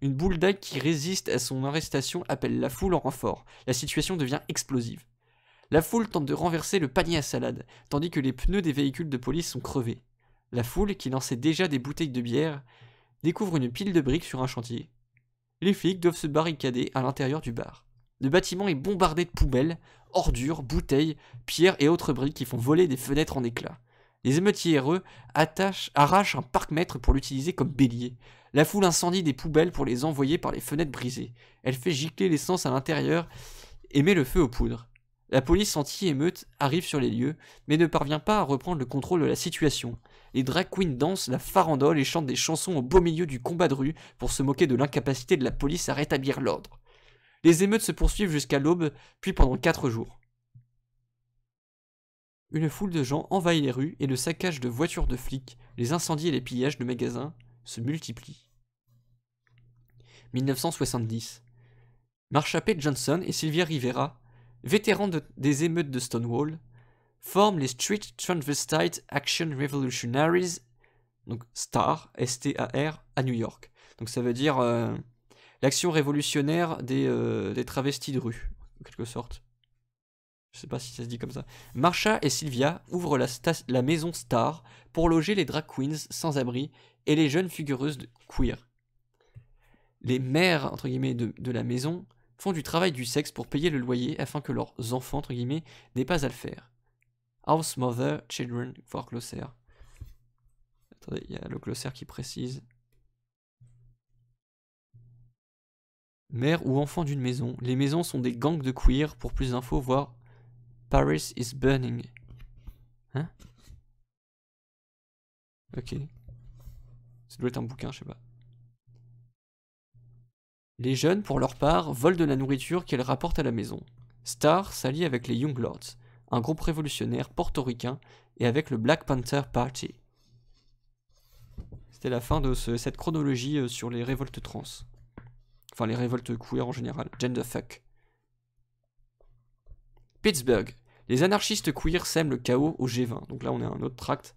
une bull dyke qui résiste à son arrestation appelle la foule en renfort. La situation devient explosive. La foule tente de renverser le panier à salade, tandis que les pneus des véhicules de police sont crevés. La foule, qui lançait déjà des bouteilles de bière, découvre une pile de briques sur un chantier. Les flics doivent se barricader à l'intérieur du bar. Le bâtiment est bombardé de poubelles, ordures, bouteilles, pierres et autres briques qui font voler des fenêtres en éclats. Les émeutiers arrachent un parc-mètre pour l'utiliser comme bélier. La foule incendie des poubelles pour les envoyer par les fenêtres brisées. Elle fait gicler l'essence à l'intérieur et met le feu aux poudres. La police anti-émeute arrive sur les lieux, mais ne parvient pas à reprendre le contrôle de la situation. Les drag queens dansent la farandole et chantent des chansons au beau milieu du combat de rue pour se moquer de l'incapacité de la police à rétablir l'ordre. Les émeutes se poursuivent jusqu'à l'aube, puis pendant 4 jours. Une foule de gens envahit les rues et le saccage de voitures de flics, les incendies et les pillages de magasins se multiplient. 1970. Marsha P. Johnson et Sylvia Rivera, vétérans des émeutes de Stonewall, forment les Street Transvestite Action Revolutionaries, donc STAR, S-T-A-R, à New York. Donc ça veut dire l'action révolutionnaire des travestis de rue, en quelque sorte. Je sais pas si ça se dit comme ça. Marsha et Sylvia ouvrent la maison Star pour loger les drag queens sans abri et les jeunes figureuses queer. Les mères, entre guillemets, de la maison font du travail du sexe pour payer le loyer afin que leurs enfants, entre guillemets, n'aient pas à le faire. House, mother, children, voir glossaire. Attendez, il y a le glossaire qui précise. Mère ou enfant d'une maison. Les maisons sont des gangs de queer. Pour plus d'infos, voir Paris is burning. Hein? Ok. Ça doit être un bouquin, je sais pas. Les jeunes, pour leur part, volent de la nourriture qu'elles rapportent à la maison. Star s'allie avec les Young Lords, un groupe révolutionnaire portoricain, et avec le Black Panther Party. C'était la fin de cette chronologie sur les révoltes trans. Enfin, les révoltes queer en général. Genderfuck. Pittsburgh. Les anarchistes queer sèment le chaos au G20. Donc là, on a un autre tract.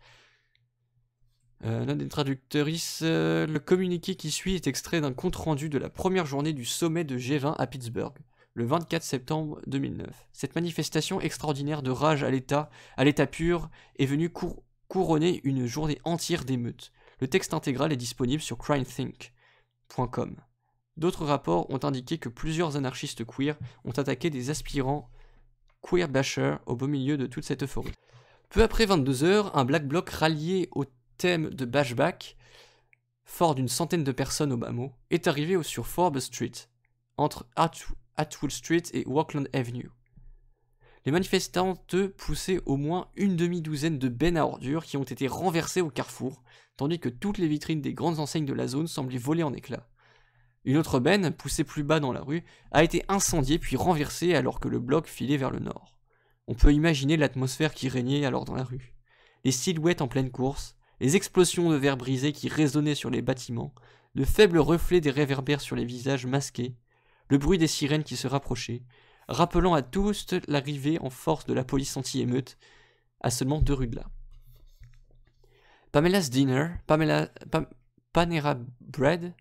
L'un des traductrices, le communiqué qui suit est extrait d'un compte-rendu de la première journée du sommet de G20 à Pittsburgh, le 24 septembre 2009. Cette manifestation extraordinaire de rage à l'état pur, est venue couronner une journée entière d'émeutes. Le texte intégral est disponible sur crimethink.com. D'autres rapports ont indiqué que plusieurs anarchistes queer ont attaqué des aspirants queer bashers au beau milieu de toute cette euphorie. Peu après 22 heures, un black bloc rallié au thème de bashback, fort d'une centaine de personnes au bas mot, est arrivé sur Forbes Street, entre Atwood Street et Walkland Avenue. Les manifestants poussaient au moins une demi-douzaine de bennes à ordures qui ont été renversées au carrefour, tandis que toutes les vitrines des grandes enseignes de la zone semblaient voler en éclats. Une autre benne, poussée plus bas dans la rue, a été incendiée puis renversée alors que le bloc filait vers le nord. On peut imaginer l'atmosphère qui régnait alors dans la rue. Les silhouettes en pleine course, les explosions de verre brisés qui résonnaient sur les bâtiments, le faible reflet des réverbères sur les visages masqués, le bruit des sirènes qui se rapprochaient, rappelant à tous l'arrivée en force de la police anti-émeute à seulement 2 rues de là. Pamela's Dinner, Panera Bread,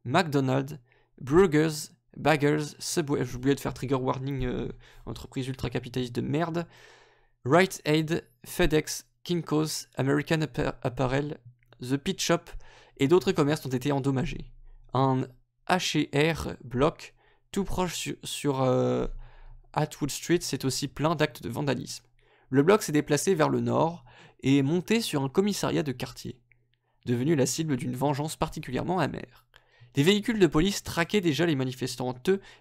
McDonald's, Burgers, Baggers, Subway, j'ai oublié de faire trigger warning, entreprise ultra-capitaliste de merde, Rite Aid, FedEx, Kinko's, American Apparel, The Pit Shop et d'autres commerces ont été endommagés. Un H&R bloc tout proche sur Atwood Street s'est aussi plein d'actes de vandalisme. Le bloc s'est déplacé vers le nord et est monté sur un commissariat de quartier, devenu la cible d'une vengeance particulièrement amère. Des véhicules de police traquaient déjà les manifestants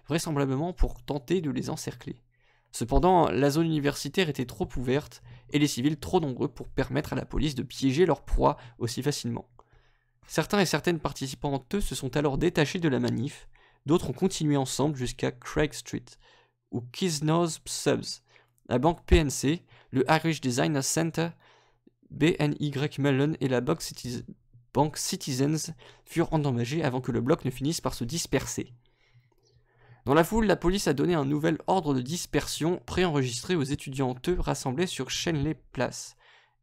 vraisemblablement pour tenter de les encercler. Cependant, la zone universitaire était trop ouverte et les civils trop nombreux pour permettre à la police de piéger leur proie aussi facilement. Certains et certaines participants se sont alors détachés de la manif, d'autres ont continué ensemble jusqu'à Craig Street, où Kisnow's Subs, la banque PNC, le Irish Designer Center, BNY Mellon et la banque Citizens furent endommagés avant que le bloc ne finisse par se disperser. Dans la foule, la police a donné un nouvel ordre de dispersion préenregistré aux étudiants rassemblés sur Shenley Place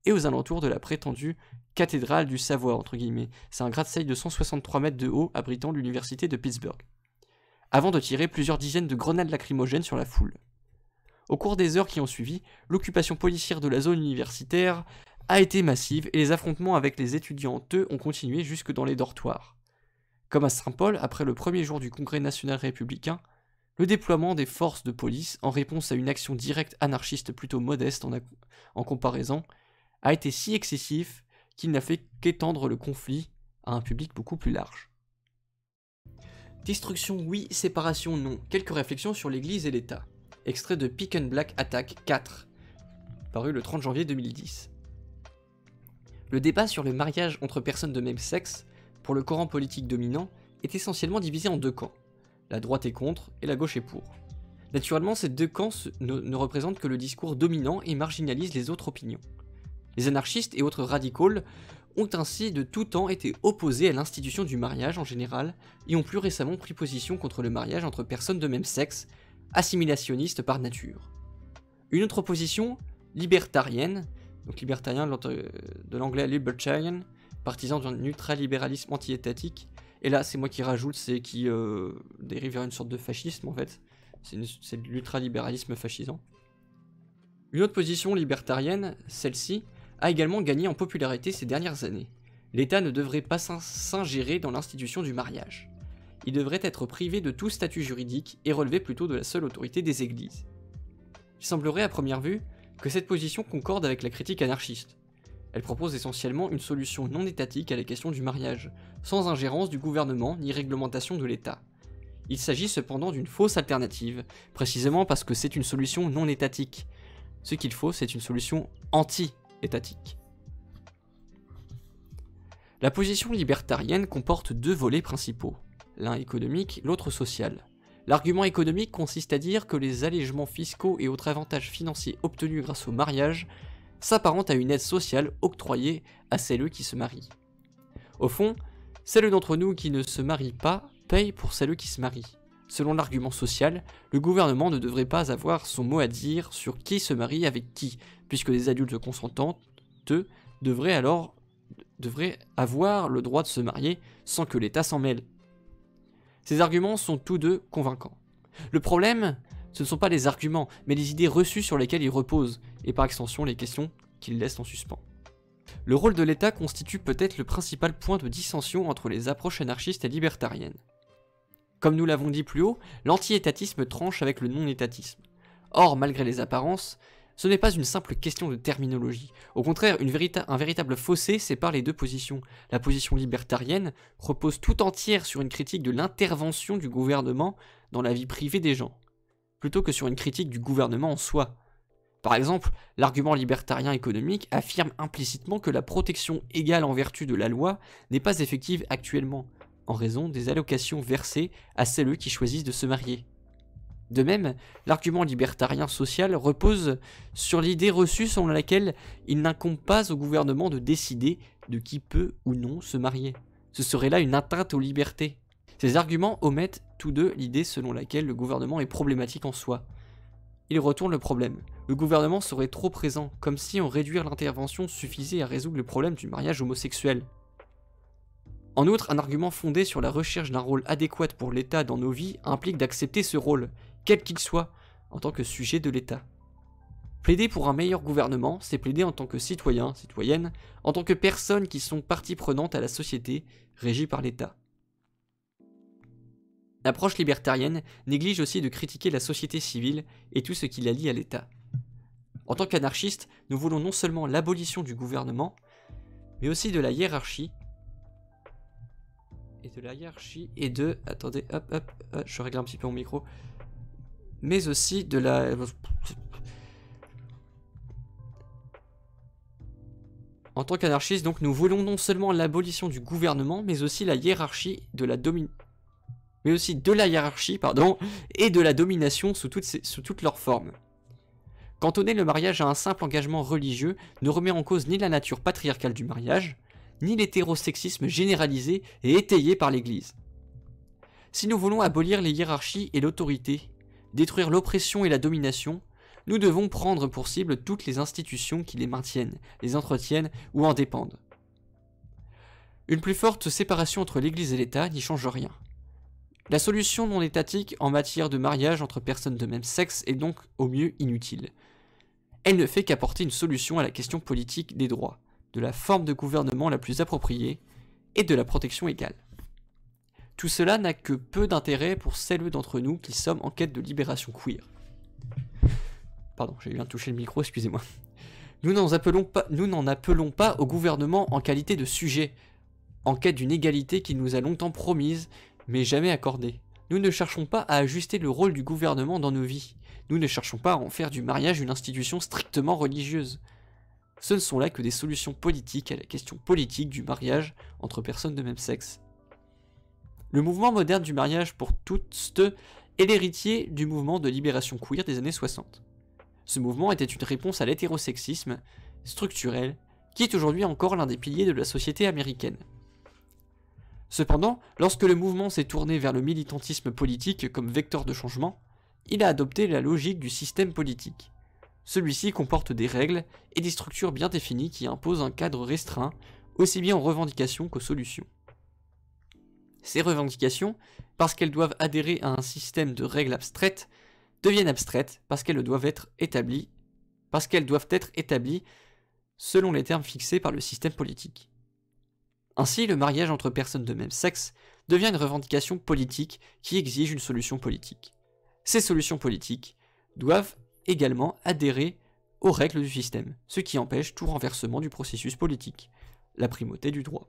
et aux alentours de la prétendue cathédrale du Savoie, entre guillemets. C'est un gratte-ciel de 163 mètres de haut abritant l'université de Pittsburgh. Avant de tirer plusieurs dizaines de grenades lacrymogènes sur la foule. Au cours des heures qui ont suivi, l'occupation policière de la zone universitaire a été massive et les affrontements avec les étudiants ont continué jusque dans les dortoirs. Comme à Saint-Paul, après le premier jour du Congrès national républicain, le déploiement des forces de police, en réponse à une action directe anarchiste plutôt modeste en comparaison, a été si excessif qu'il n'a fait qu'étendre le conflit à un public beaucoup plus large. Destruction oui, séparation non. Quelques réflexions sur l'Église et l'État. Extrait de Pick and Black Attack 4, paru le 30 janvier 2010. Le débat sur le mariage entre personnes de même sexe, pour le courant politique dominant, est essentiellement divisé en 2 camps. La droite est contre et la gauche est pour. Naturellement, ces 2 camps ne représentent que le discours dominant et marginalisent les autres opinions. Les anarchistes et autres radicaux ont ainsi de tout temps été opposés à l'institution du mariage en général et ont plus récemment pris position contre le mariage entre personnes de même sexe, assimilationniste par nature. Une autre opposition, libertarienne, donc libertarien de l'anglais libertarian, partisan d'un ultralibéralisme anti-étatique, Et là, c'est moi qui rajoute, c'est qui dérive vers une sorte de fascisme en fait. C'est de l'ultralibéralisme fascisant. Une autre position libertarienne, celle-ci, a également gagné en popularité ces dernières années. L'État ne devrait pas s'ingérer dans l'institution du mariage. Il devrait être privé de tout statut juridique et relever plutôt de la seule autorité des églises. Il semblerait à première vue que cette position concorde avec la critique anarchiste. Elle propose essentiellement une solution non étatique à la question du mariage, sans ingérence du gouvernement ni réglementation de l'État. Il s'agit cependant d'une fausse alternative, précisément parce que c'est une solution non étatique. Ce qu'il faut, c'est une solution anti-étatique. La position libertarienne comporte deux volets principaux, l'un économique, l'autre social. L'argument économique consiste à dire que les allégements fiscaux et autres avantages financiers obtenus grâce au mariage s'apparentent à une aide sociale octroyée à celles qui se marient. Au fond, celles d'entre nous qui ne se marient pas payent pour celles qui se marient. Selon l'argument social, le gouvernement ne devrait pas avoir son mot à dire sur qui se marie avec qui, puisque les adultes consentants, eux, devraient avoir le droit de se marier sans que l'État s'en mêle. Ces arguments sont tous deux convaincants. Le problème, ce ne sont pas les arguments, mais les idées reçues sur lesquelles ils reposent, et par extension les questions qu'ils laissent en suspens. Le rôle de l'État constitue peut-être le principal point de dissension entre les approches anarchistes et libertariennes. Comme nous l'avons dit plus haut, l'anti-étatisme tranche avec le non-étatisme. Or, malgré les apparences, ce n'est pas une simple question de terminologie. Au contraire, un véritable fossé sépare les deux positions. La position libertarienne repose tout entière sur une critique de l'intervention du gouvernement dans la vie privée des gens, plutôt que sur une critique du gouvernement en soi. Par exemple, l'argument libertarien économique affirme implicitement que la protection égale en vertu de la loi n'est pas effective actuellement, en raison des allocations versées à celles qui choisissent de se marier. De même, l'argument libertarien social repose sur l'idée reçue selon laquelle il n'incombe pas au gouvernement de décider de qui peut ou non se marier. Ce serait là une atteinte aux libertés. Ces arguments omettent tous deux l'idée selon laquelle le gouvernement est problématique en soi. Ils retournent le problème. Le gouvernement serait trop présent, comme si en réduire l'intervention suffisait à résoudre le problème du mariage homosexuel. En outre, un argument fondé sur la recherche d'un rôle adéquat pour l'État dans nos vies implique d'accepter ce rôle, quel qu'il soit, en tant que sujet de l'État. Plaider pour un meilleur gouvernement, c'est plaider en tant que citoyen, citoyenne, en tant que personnes qui sont partie prenante à la société régie par l'État. L'approche libertarienne néglige aussi de critiquer la société civile et tout ce qui la lie à l'État. En tant qu'anarchistes, nous voulons non seulement l'abolition du gouvernement, mais aussi de la hiérarchie, Attendez, je règle un petit peu mon micro. Mais aussi de la... En tant qu'anarchistes, donc, nous voulons non seulement l'abolition du gouvernement, mais aussi la hiérarchie de la hiérarchie, et de la domination sous toutes leurs formes. Cantonner le mariage à un simple engagement religieux ne remet en cause ni la nature patriarcale du mariage, ni l'hétérosexisme généralisé et étayé par l'Église. Si nous voulons abolir les hiérarchies et l'autorité, détruire l'oppression et la domination, nous devons prendre pour cible toutes les institutions qui les maintiennent, les entretiennent ou en dépendent. Une plus forte séparation entre l'Église et l'État n'y change rien. La solution non étatique en matière de mariage entre personnes de même sexe est donc au mieux inutile. Elle ne fait qu'apporter une solution à la question politique des droits, de la forme de gouvernement la plus appropriée et de la protection égale. Tout cela n'a que peu d'intérêt pour celles d'entre nous qui sommes en quête de libération queer. Pardon, j'ai bien touché le micro, excusez-moi. Nous n'en appelons pas au gouvernement en qualité de sujet, en quête d'une égalité qui nous a longtemps promise, mais jamais accordée. Nous ne cherchons pas à ajuster le rôle du gouvernement dans nos vies. Nous ne cherchons pas à en faire du mariage une institution strictement religieuse. Ce ne sont là que des solutions politiques à la question politique du mariage entre personnes de même sexe. Le mouvement moderne du mariage pour toutes est l'héritier du mouvement de libération queer des années 60. Ce mouvement était une réponse à l'hétérosexisme structurel, qui est aujourd'hui encore l'un des piliers de la société américaine. Cependant, lorsque le mouvement s'est tourné vers le militantisme politique comme vecteur de changement, il a adopté la logique du système politique. Celui-ci comporte des règles et des structures bien définies qui imposent un cadre restreint, aussi bien aux revendications qu'aux solutions. Ces revendications, parce qu'elles doivent adhérer à un système de règles abstraites, deviennent abstraites parce qu'elles doivent être établies selon les termes fixés par le système politique. Ainsi, le mariage entre personnes de même sexe devient une revendication politique qui exige une solution politique. Ces solutions politiques doivent également adhérer aux règles du système, ce qui empêche tout renversement du processus politique, la primauté du droit.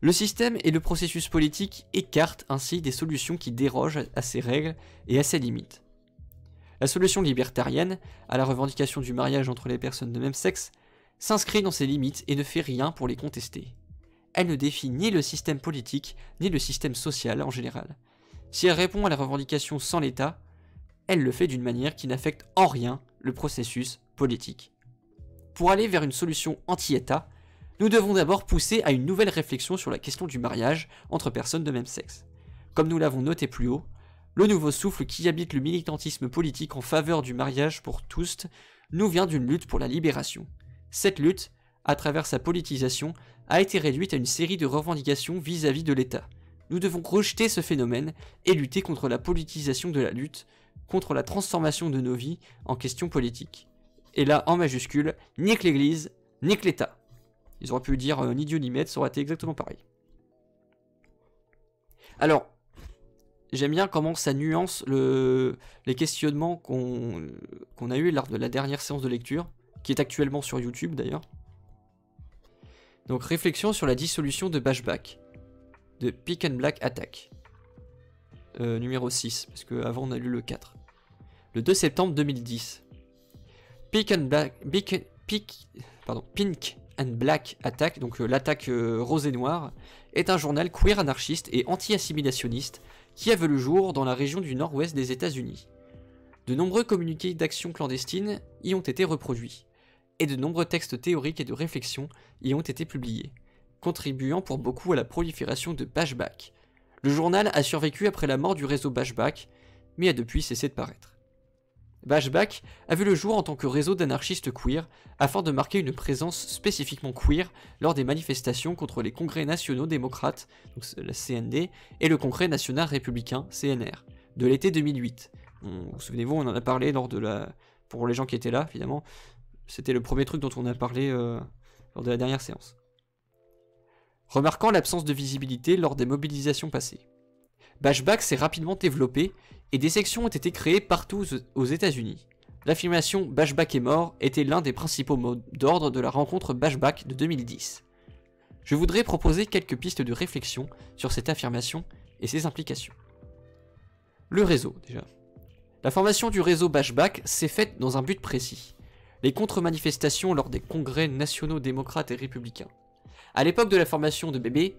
Le système et le processus politique écartent ainsi des solutions qui dérogent à ces règles et à ces limites. La solution libertarienne, à la revendication du mariage entre les personnes de même sexe, s'inscrit dans ces limites et ne fait rien pour les contester. Elle ne défie ni le système politique, ni le système social en général. Si elle répond à la revendication sans l'État, elle le fait d'une manière qui n'affecte en rien le processus politique. Pour aller vers une solution anti-État, nous devons d'abord pousser à une nouvelle réflexion sur la question du mariage entre personnes de même sexe. Comme nous l'avons noté plus haut, le nouveau souffle qui habite le militantisme politique en faveur du mariage pour tous nous vient d'une lutte pour la libération. Cette lutte, à travers sa politisation, a été réduite à une série de revendications vis-à-vis de l'État. Nous devons rejeter ce phénomène et lutter contre la politisation de la lutte, contre la transformation de nos vies en questions politiques. Et là, en majuscule, nique l'Église, nique l'État. Ils auraient pu dire ni Dieu ni maître, ça aurait été exactement pareil. Alors, j'aime bien comment ça nuance les questionnements qu'on a eu lors de la dernière séance de lecture, qui est actuellement sur YouTube d'ailleurs. Donc, réflexion sur la dissolution de Bashback, de Pick and Black Attack. Numéro 6, parce qu'avant on a lu le 4. Le 2 septembre 2010. Pink and Black Attack, donc l'attaque rose et noire, est un journal queer anarchiste et anti-assimilationniste qui a vu le jour dans la région du nord-ouest des États-Unis. De nombreux communiqués d'action clandestine y ont été reproduits, et de nombreux textes théoriques et de réflexion y ont été publiés, contribuant pour beaucoup à la prolifération de Bashback. Le journal a survécu après la mort du réseau Bashback, mais a depuis cessé de paraître. Bashback a vu le jour en tant que réseau d'anarchistes queer afin de marquer une présence spécifiquement queer lors des manifestations contre les congrès nationaux démocrates, donc la CND, et le congrès national républicain, CNR, de l'été 2008. Vous souvenez-vous, on en a parlé pour les gens qui étaient là, évidemment. C'était le premier truc dont on a parlé lors de la dernière séance. Remarquant l'absence de visibilité lors des mobilisations passées, Bashback s'est rapidement développé et des sections ont été créées partout aux États-Unis. L'affirmation Bashback est mort était l'un des principaux mots d'ordre de la rencontre Bashback de 2010. Je voudrais proposer quelques pistes de réflexion sur cette affirmation et ses implications. Le réseau, déjà. La formation du réseau Bashback s'est faite dans un but précis: les contre-manifestations lors des congrès nationaux démocrates et républicains. À l'époque de la formation de BB,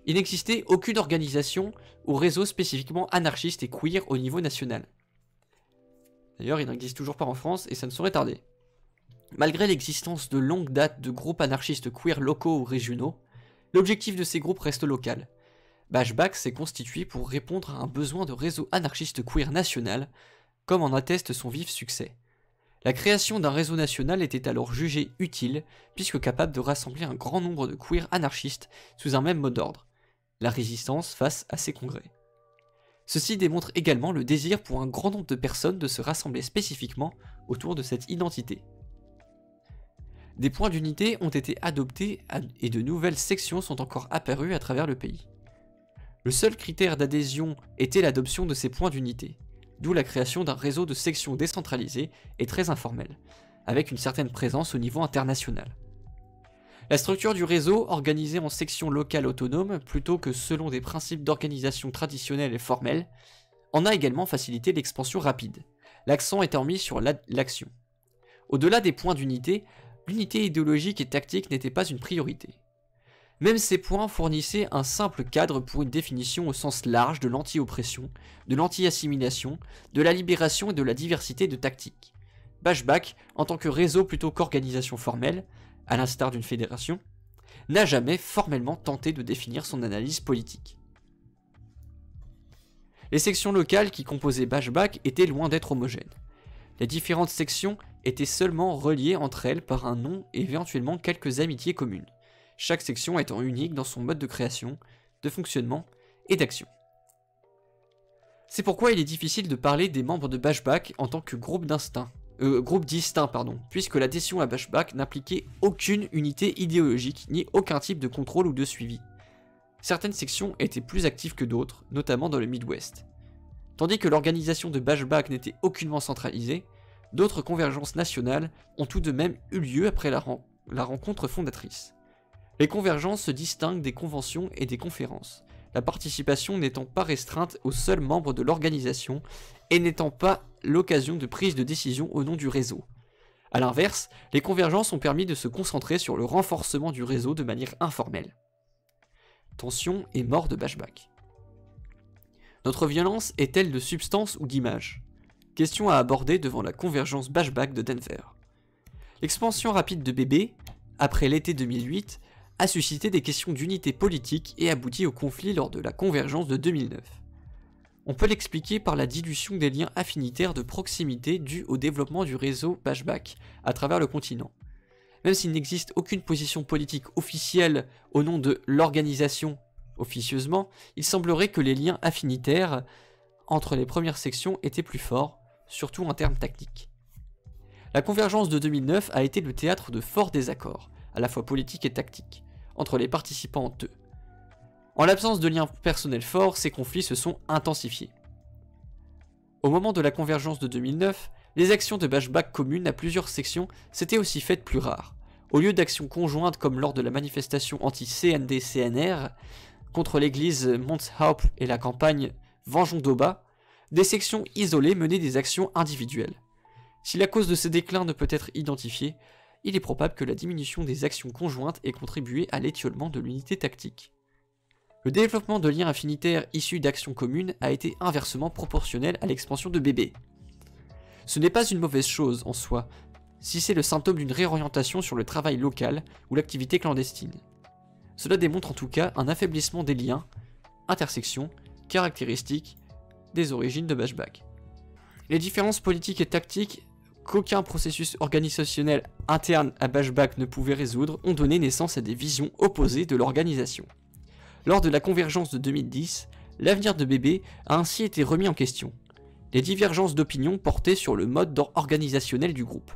il n'existait aucune organisation ou réseau spécifiquement anarchiste et queer au niveau national. D'ailleurs, il n'existe toujours pas en France et ça ne saurait tarder. Malgré l'existence de longue date de groupes anarchistes queer locaux ou régionaux, l'objectif de ces groupes reste local. Bashback s'est constitué pour répondre à un besoin de réseau anarchiste queer national, comme en atteste son vif succès. La création d'un réseau national était alors jugée utile, puisque capable de rassembler un grand nombre de queers anarchistes sous un même mot d'ordre: la résistance face à ces congrès. Ceci démontre également le désir pour un grand nombre de personnes de se rassembler spécifiquement autour de cette identité. Des points d'unité ont été adoptés et de nouvelles sections sont encore apparues à travers le pays. Le seul critère d'adhésion était l'adoption de ces points d'unité, d'où la création d'un réseau de sections décentralisées et très informel, avec une certaine présence au niveau international. La structure du réseau, organisée en sections locales autonomes plutôt que selon des principes d'organisation traditionnels et formels, en a également facilité l'expansion rapide, l'accent étant mis sur l'action. Au-delà des points d'unité, l'unité idéologique et tactique n'était pas une priorité. Même ces points fournissaient un simple cadre pour une définition au sens large de l'anti-oppression, de l'anti-assimilation, de la libération et de la diversité de tactiques. Bashback, en tant que réseau plutôt qu'organisation formelle, à l'instar d'une fédération, n'a jamais formellement tenté de définir son analyse politique. Les sections locales qui composaient Bashback étaient loin d'être homogènes. Les différentes sections étaient seulement reliées entre elles par un nom et éventuellement quelques amitiés communes, chaque section étant unique dans son mode de création, de fonctionnement et d'action. C'est pourquoi il est difficile de parler des membres de Bashback en tant que groupe distinct, puisque l'adhésion à Bashback n'impliquait aucune unité idéologique ni aucun type de contrôle ou de suivi. Certaines sections étaient plus actives que d'autres, notamment dans le Midwest. Tandis que l'organisation de Bashback n'était aucunement centralisée, d'autres convergences nationales ont tout de même eu lieu après la rencontre fondatrice. Les convergences se distinguent des conventions et des conférences, la participation n'étant pas restreinte aux seuls membres de l'organisation et n'étant pas l'occasion de prise de décision au nom du réseau. A l'inverse, les convergences ont permis de se concentrer sur le renforcement du réseau de manière informelle. Tension et mort de Bashback. Notre violence est-elle de substance ou d'image? Question à aborder devant la convergence Bashback de Denver. L'expansion rapide de BB, après l'été 2008, a suscité des questions d'unité politique et abouti au conflit lors de la convergence de 2009. On peut l'expliquer par la dilution des liens affinitaires de proximité dus au développement du réseau Bashback à travers le continent. Même s'il n'existe aucune position politique officielle au nom de l'organisation officieusement, il semblerait que les liens affinitaires entre les premières sections étaient plus forts, surtout en termes tactiques. La convergence de 2009 a été le théâtre de forts désaccords, à la fois politiques et tactiques, entre les participants entre eux. En l'absence de liens personnels forts, ces conflits se sont intensifiés. Au moment de la convergence de 2009, les actions de Bashback communes à plusieurs sections s'étaient aussi faites plus rares. Au lieu d'actions conjointes comme lors de la manifestation anti-CND-CNR contre l'église Mount Hope et la campagne Vengeons Doba, des sections isolées menaient des actions individuelles. Si la cause de ces déclins ne peut être identifiée, il est probable que la diminution des actions conjointes ait contribué à l'étiolement de l'unité tactique. Le développement de liens affinitaires issus d'actions communes a été inversement proportionnel à l'expansion de BB. Ce n'est pas une mauvaise chose en soi, si c'est le symptôme d'une réorientation sur le travail local ou l'activité clandestine. Cela démontre en tout cas un affaiblissement des liens, intersections, caractéristiques des origines de Bashback. Les différences politiques et tactiques qu'aucun processus organisationnel interne à Bashback ne pouvait résoudre ont donné naissance à des visions opposées de l'organisation. Lors de la convergence de 2010, l'avenir de BB a ainsi été remis en question. Les divergences d'opinion portaient sur le mode organisationnel du groupe.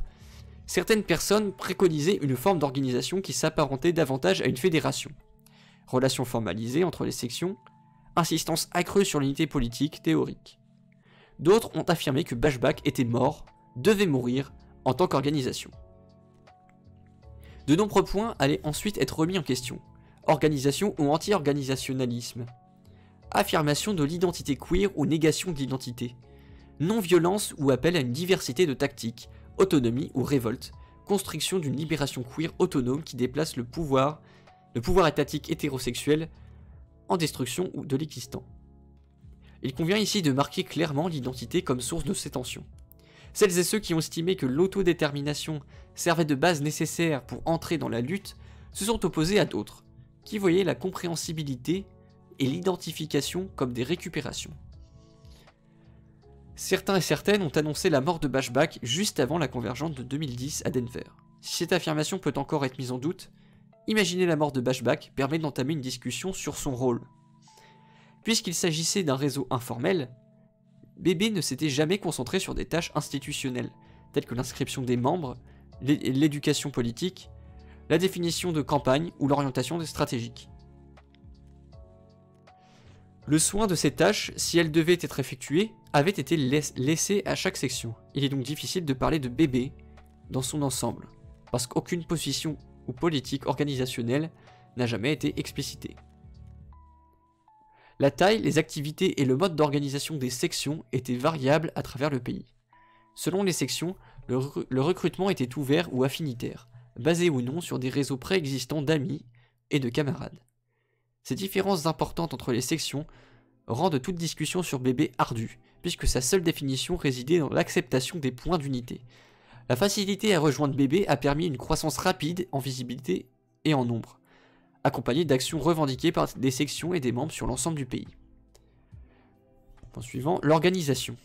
Certaines personnes préconisaient une forme d'organisation qui s'apparentait davantage à une fédération. Relations formalisées entre les sections, insistance accrue sur l'unité politique théorique. D'autres ont affirmé que Bashback était mort, devait mourir en tant qu'organisation. De nombreux points allaient ensuite être remis en question. Organisation ou anti-organisationnalisme. Affirmation de l'identité queer ou négation de l'identité. Non-violence ou appel à une diversité de tactiques, autonomie ou révolte. Construction d'une libération queer autonome qui déplace le pouvoir étatique hétérosexuel en destruction ou de l'existant. Il convient ici de marquer clairement l'identité comme source de ces tensions. Celles et ceux qui ont estimé que l'autodétermination servait de base nécessaire pour entrer dans la lutte se sont opposés à d'autres, qui voyaient la compréhensibilité et l'identification comme des récupérations. Certains et certaines ont annoncé la mort de Bashback juste avant la convergence de 2010 à Denver. Si cette affirmation peut encore être mise en doute, imaginer la mort de Bashback permet d'entamer une discussion sur son rôle. Puisqu'il s'agissait d'un réseau informel, BB ne s'était jamais concentré sur des tâches institutionnelles, telles que l'inscription des membres, l'éducation politique, la définition de campagne ou l'orientation stratégique. Le soin de ces tâches, si elles devaient être effectuées, avait été laissé à chaque section. Il est donc difficile de parler de BB dans son ensemble, parce qu'aucune position ou politique organisationnelle n'a jamais été explicitée. La taille, les activités et le mode d'organisation des sections étaient variables à travers le pays. Selon les sections, le recrutement était ouvert ou affinitaire, basé ou non sur des réseaux préexistants d'amis et de camarades. Ces différences importantes entre les sections rendent toute discussion sur BB ardue, puisque sa seule définition résidait dans l'acceptation des points d'unité. La facilité à rejoindre BB a permis une croissance rapide en visibilité et en nombre, accompagnée d'actions revendiquées par des sections et des membres sur l'ensemble du pays. Point suivant, l'organisation.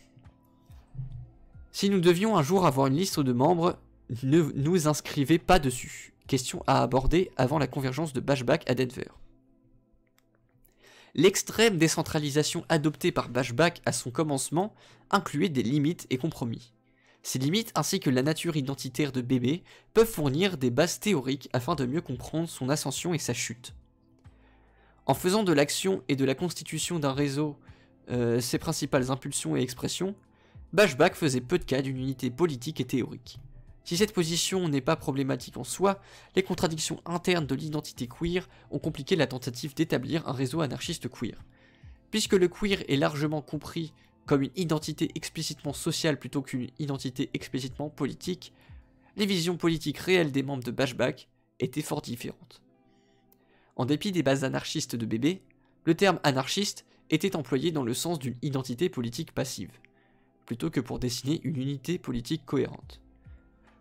Si nous devions un jour avoir une liste de membres, ne nous inscrivez pas dessus. Question à aborder avant la convergence de Bashback à Denver. L'extrême décentralisation adoptée par Bashback à son commencement incluait des limites et compromis. Ces limites ainsi que la nature identitaire de Bébé peuvent fournir des bases théoriques afin de mieux comprendre son ascension et sa chute. En faisant de l'action et de la constitution d'un réseau ses principales impulsions et expressions, Bashback faisait peu de cas d'une unité politique et théorique. Si cette position n'est pas problématique en soi, les contradictions internes de l'identité queer ont compliqué la tentative d'établir un réseau anarchiste queer. Puisque le queer est largement compris comme une identité explicitement sociale plutôt qu'une identité explicitement politique, les visions politiques réelles des membres de Bashback étaient fort différentes. En dépit des bases anarchistes de Bébé, le terme anarchiste était employé dans le sens d'une identité politique passive, plutôt que pour dessiner une unité politique cohérente.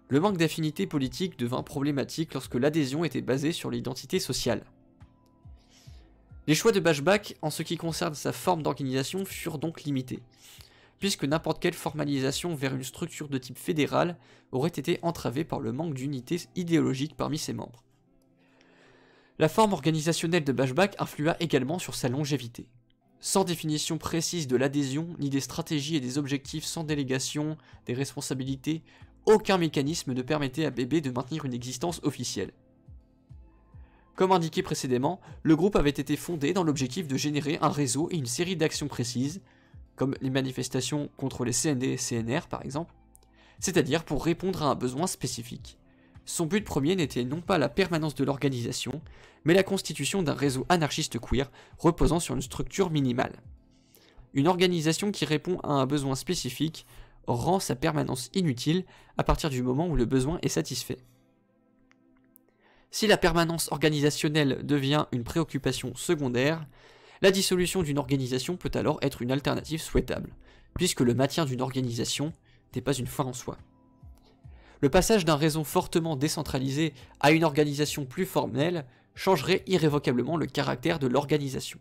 Le manque d'affinité politique devint problématique lorsque l'adhésion était basée sur l'identité sociale. Les choix de Bashback en ce qui concerne sa forme d'organisation furent donc limités, puisque n'importe quelle formalisation vers une structure de type fédéral aurait été entravée par le manque d'unité idéologique parmi ses membres. La forme organisationnelle de Bashback influa également sur sa longévité. Sans définition précise de l'adhésion, ni des stratégies et des objectifs sans délégation, des responsabilités, aucun mécanisme ne permettait à Bébé de maintenir une existence officielle. Comme indiqué précédemment, le groupe avait été fondé dans l'objectif de générer un réseau et une série d'actions précises, comme les manifestations contre les CND et CNR par exemple, c'est-à-dire pour répondre à un besoin spécifique. Son but premier n'était non pas la permanence de l'organisation, mais la constitution d'un réseau anarchiste queer reposant sur une structure minimale. Une organisation qui répond à un besoin spécifique rend sa permanence inutile à partir du moment où le besoin est satisfait. Si la permanence organisationnelle devient une préoccupation secondaire, la dissolution d'une organisation peut alors être une alternative souhaitable, puisque le maintien d'une organisation n'est pas une fin en soi. Le passage d'un réseau fortement décentralisé à une organisation plus formelle changerait irrévocablement le caractère de l'organisation.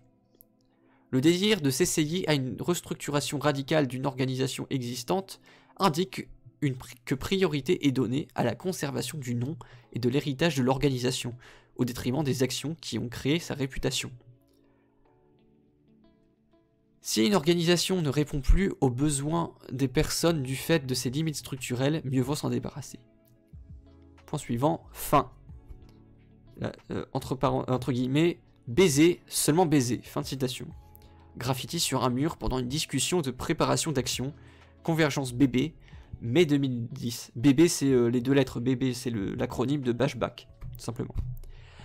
Le désir de s'essayer à une restructuration radicale d'une organisation existante indique que priorité est donnée à la conservation du nom et de l'héritage de l'organisation, au détriment des actions qui ont créé sa réputation. Si une organisation ne répond plus aux besoins des personnes du fait de ses limites structurelles, mieux vaut s'en débarrasser. Point suivant, fin. Là, entre guillemets, baiser, seulement baiser, fin de citation. Graffiti sur un mur pendant une discussion de préparation d'action, Convergence Bébé, mai 2010. Bébé, c'est les deux lettres BB, c'est l'acronyme de Bashback, tout simplement.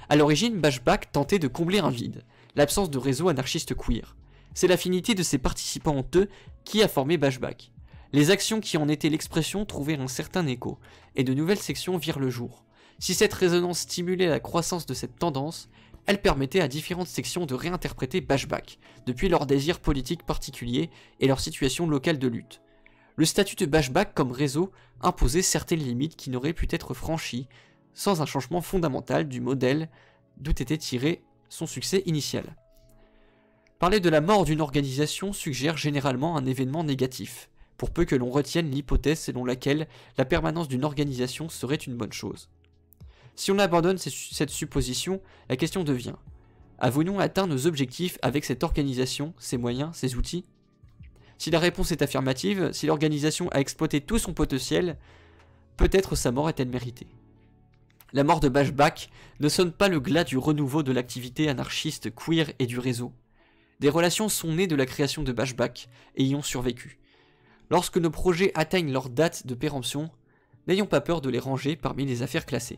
A l'origine, Bashback tentait de combler un vide, l'absence de réseau anarchiste queer. C'est l'affinité de ses participants entre eux qui a formé Bashback. Les actions qui en étaient l'expression trouvèrent un certain écho, et de nouvelles sections virent le jour. Si cette résonance stimulait la croissance de cette tendance, elle permettait à différentes sections de réinterpréter Bashback, depuis leurs désirs politiques particuliers et leur situation locale de lutte. Le statut de Bashback comme réseau imposait certaines limites qui n'auraient pu être franchies sans un changement fondamental du modèle d'où était tiré son succès initial. Parler de la mort d'une organisation suggère généralement un événement négatif, pour peu que l'on retienne l'hypothèse selon laquelle la permanence d'une organisation serait une bonne chose. Si on abandonne cette supposition, la question devient: avons-nous atteint nos objectifs avec cette organisation, ses moyens, ses outils? Si la réponse est affirmative, si l'organisation a exploité tout son potentiel, peut-être sa mort est-elle méritée. La mort de Bashback ne sonne pas le glas du renouveau de l'activité anarchiste queer et du réseau. Des relations sont nées de la création de Bashback et y ont survécu. Lorsque nos projets atteignent leur date de péremption, n'ayons pas peur de les ranger parmi les affaires classées.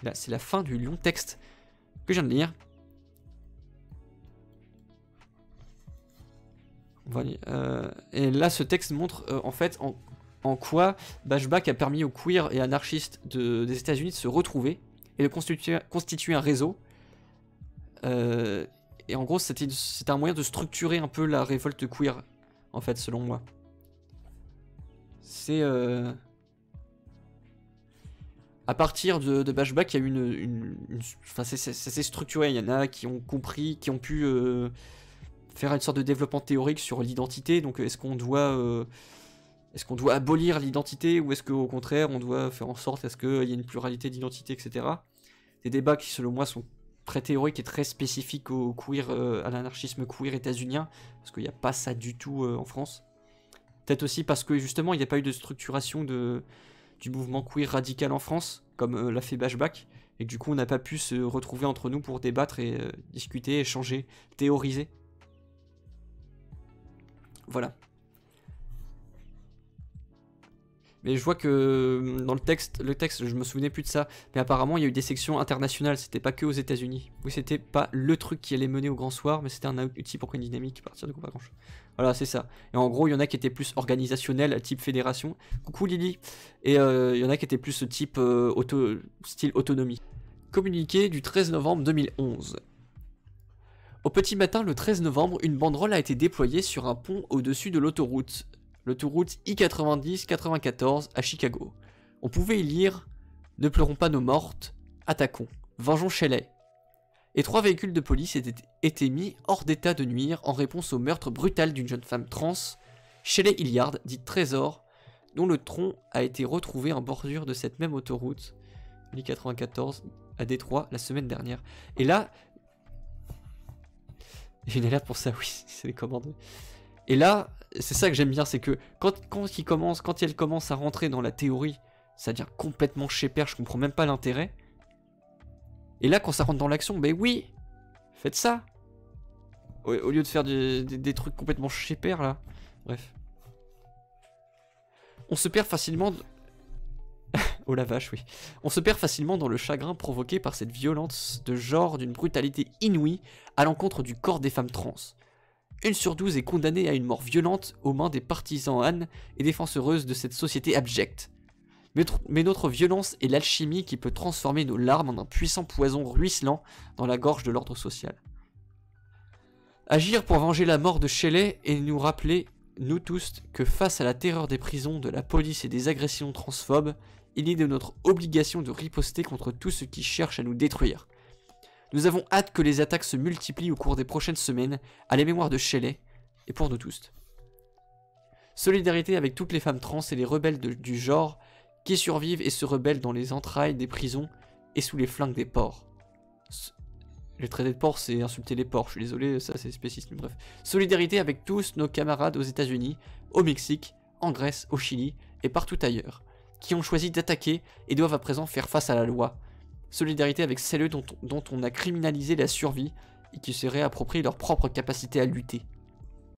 Et là, c'est la fin du long texte que je viens de lire. Et là, ce texte montre en fait en quoi Bashback a permis aux queers et anarchistes des États-Unis de se retrouver et de constituer un réseau. Et en gros, c'était un moyen de structurer un peu la révolte queer, en fait, selon moi. C'est à partir de Bashback, il y a eu enfin, ça s'est structuré. Il y en a qui ont compris, qui ont pu faire une sorte de développement théorique sur l'identité. Donc, est-ce qu'on doit abolir l'identité ou est-ce qu'au contraire, on doit faire en sorte qu'il y ait une pluralité d'identité, etc. Des débats qui, selon moi, sont très théorique et très spécifique au queer, à l'anarchisme queer états-unien, parce qu'il n'y a pas ça du tout en France. Peut-être aussi parce que justement il n'y a pas eu de structuration du mouvement queer radical en France, comme l'a fait Bashback, et que du coup on n'a pas pu se retrouver entre nous pour débattre et discuter, échanger, théoriser. Voilà. Mais je vois que dans le texte, je me souvenais plus de ça, mais apparemment il y a eu des sections internationales, c'était pas que aux États-Unis. Oui, c'était pas le truc qui allait mener au grand soir, mais c'était un outil pour créer une dynamique à partir de convergence. Voilà, c'est ça. Et en gros, il y en a qui étaient plus organisationnels, type fédération. Coucou Lily. Et il y en a qui étaient plus type style autonomie. Communiqué du 13 novembre 2011. Au petit matin, le 13 novembre, une banderole a été déployée sur un pont au-dessus de l'autoroute I-90-94 à Chicago. On pouvait y lire « Ne pleurons pas nos mortes, attaquons, vengeons Shelley ». Et 3 véhicules de police étaient mis hors d'état de nuire en réponse au meurtre brutal d'une jeune femme trans, Shelley Hilliard, dite Trésor, dont le tronc a été retrouvé en bordure de cette même autoroute, I-94, à Détroit, la semaine dernière. Et là, j'ai une alerte pour ça, oui, c'est les commandes. Et là, c'est ça que j'aime bien, c'est que quand elle commence à rentrer dans la théorie, ça devient complètement chez-père, je comprends même pas l'intérêt. Et là, quand ça rentre dans l'action, ben oui, faites ça. Au lieu de faire des trucs complètement chez-père, là. Bref. On se perd facilement... oh la vache, oui. On se perd facilement dans le chagrin provoqué par cette violence de genre d'une brutalité inouïe à l'encontre du corps des femmes trans. 1 sur 12 est condamnée à une mort violente aux mains des partisanes et défenseuses de cette société abjecte. Mais notre violence est l'alchimie qui peut transformer nos larmes en un puissant poison ruisselant dans la gorge de l'ordre social. Agir pour venger la mort de Shelley et nous rappeler, nous tous, que face à la terreur des prisons, de la police et des agressions transphobes, il est de notre obligation de riposter contre tout ce qui cherche à nous détruire. Nous avons hâte que les attaques se multiplient au cours des prochaines semaines, à la mémoire de Shelley, et pour nous tous. Solidarité avec toutes les femmes trans et les rebelles du genre qui survivent et se rebellent dans les entrailles des prisons et sous les flingues des ports. Les traiter de porc, c'est insulter les porcs, je suis désolé, ça c'est spécifique, mais bref. Solidarité avec tous nos camarades aux États-Unis, au Mexique, en Grèce, au Chili et partout ailleurs, qui ont choisi d'attaquer et doivent à présent faire face à la loi. Solidarité avec celles dont on a criminalisé la survie et qui se réapproprient leur propre capacité à lutter.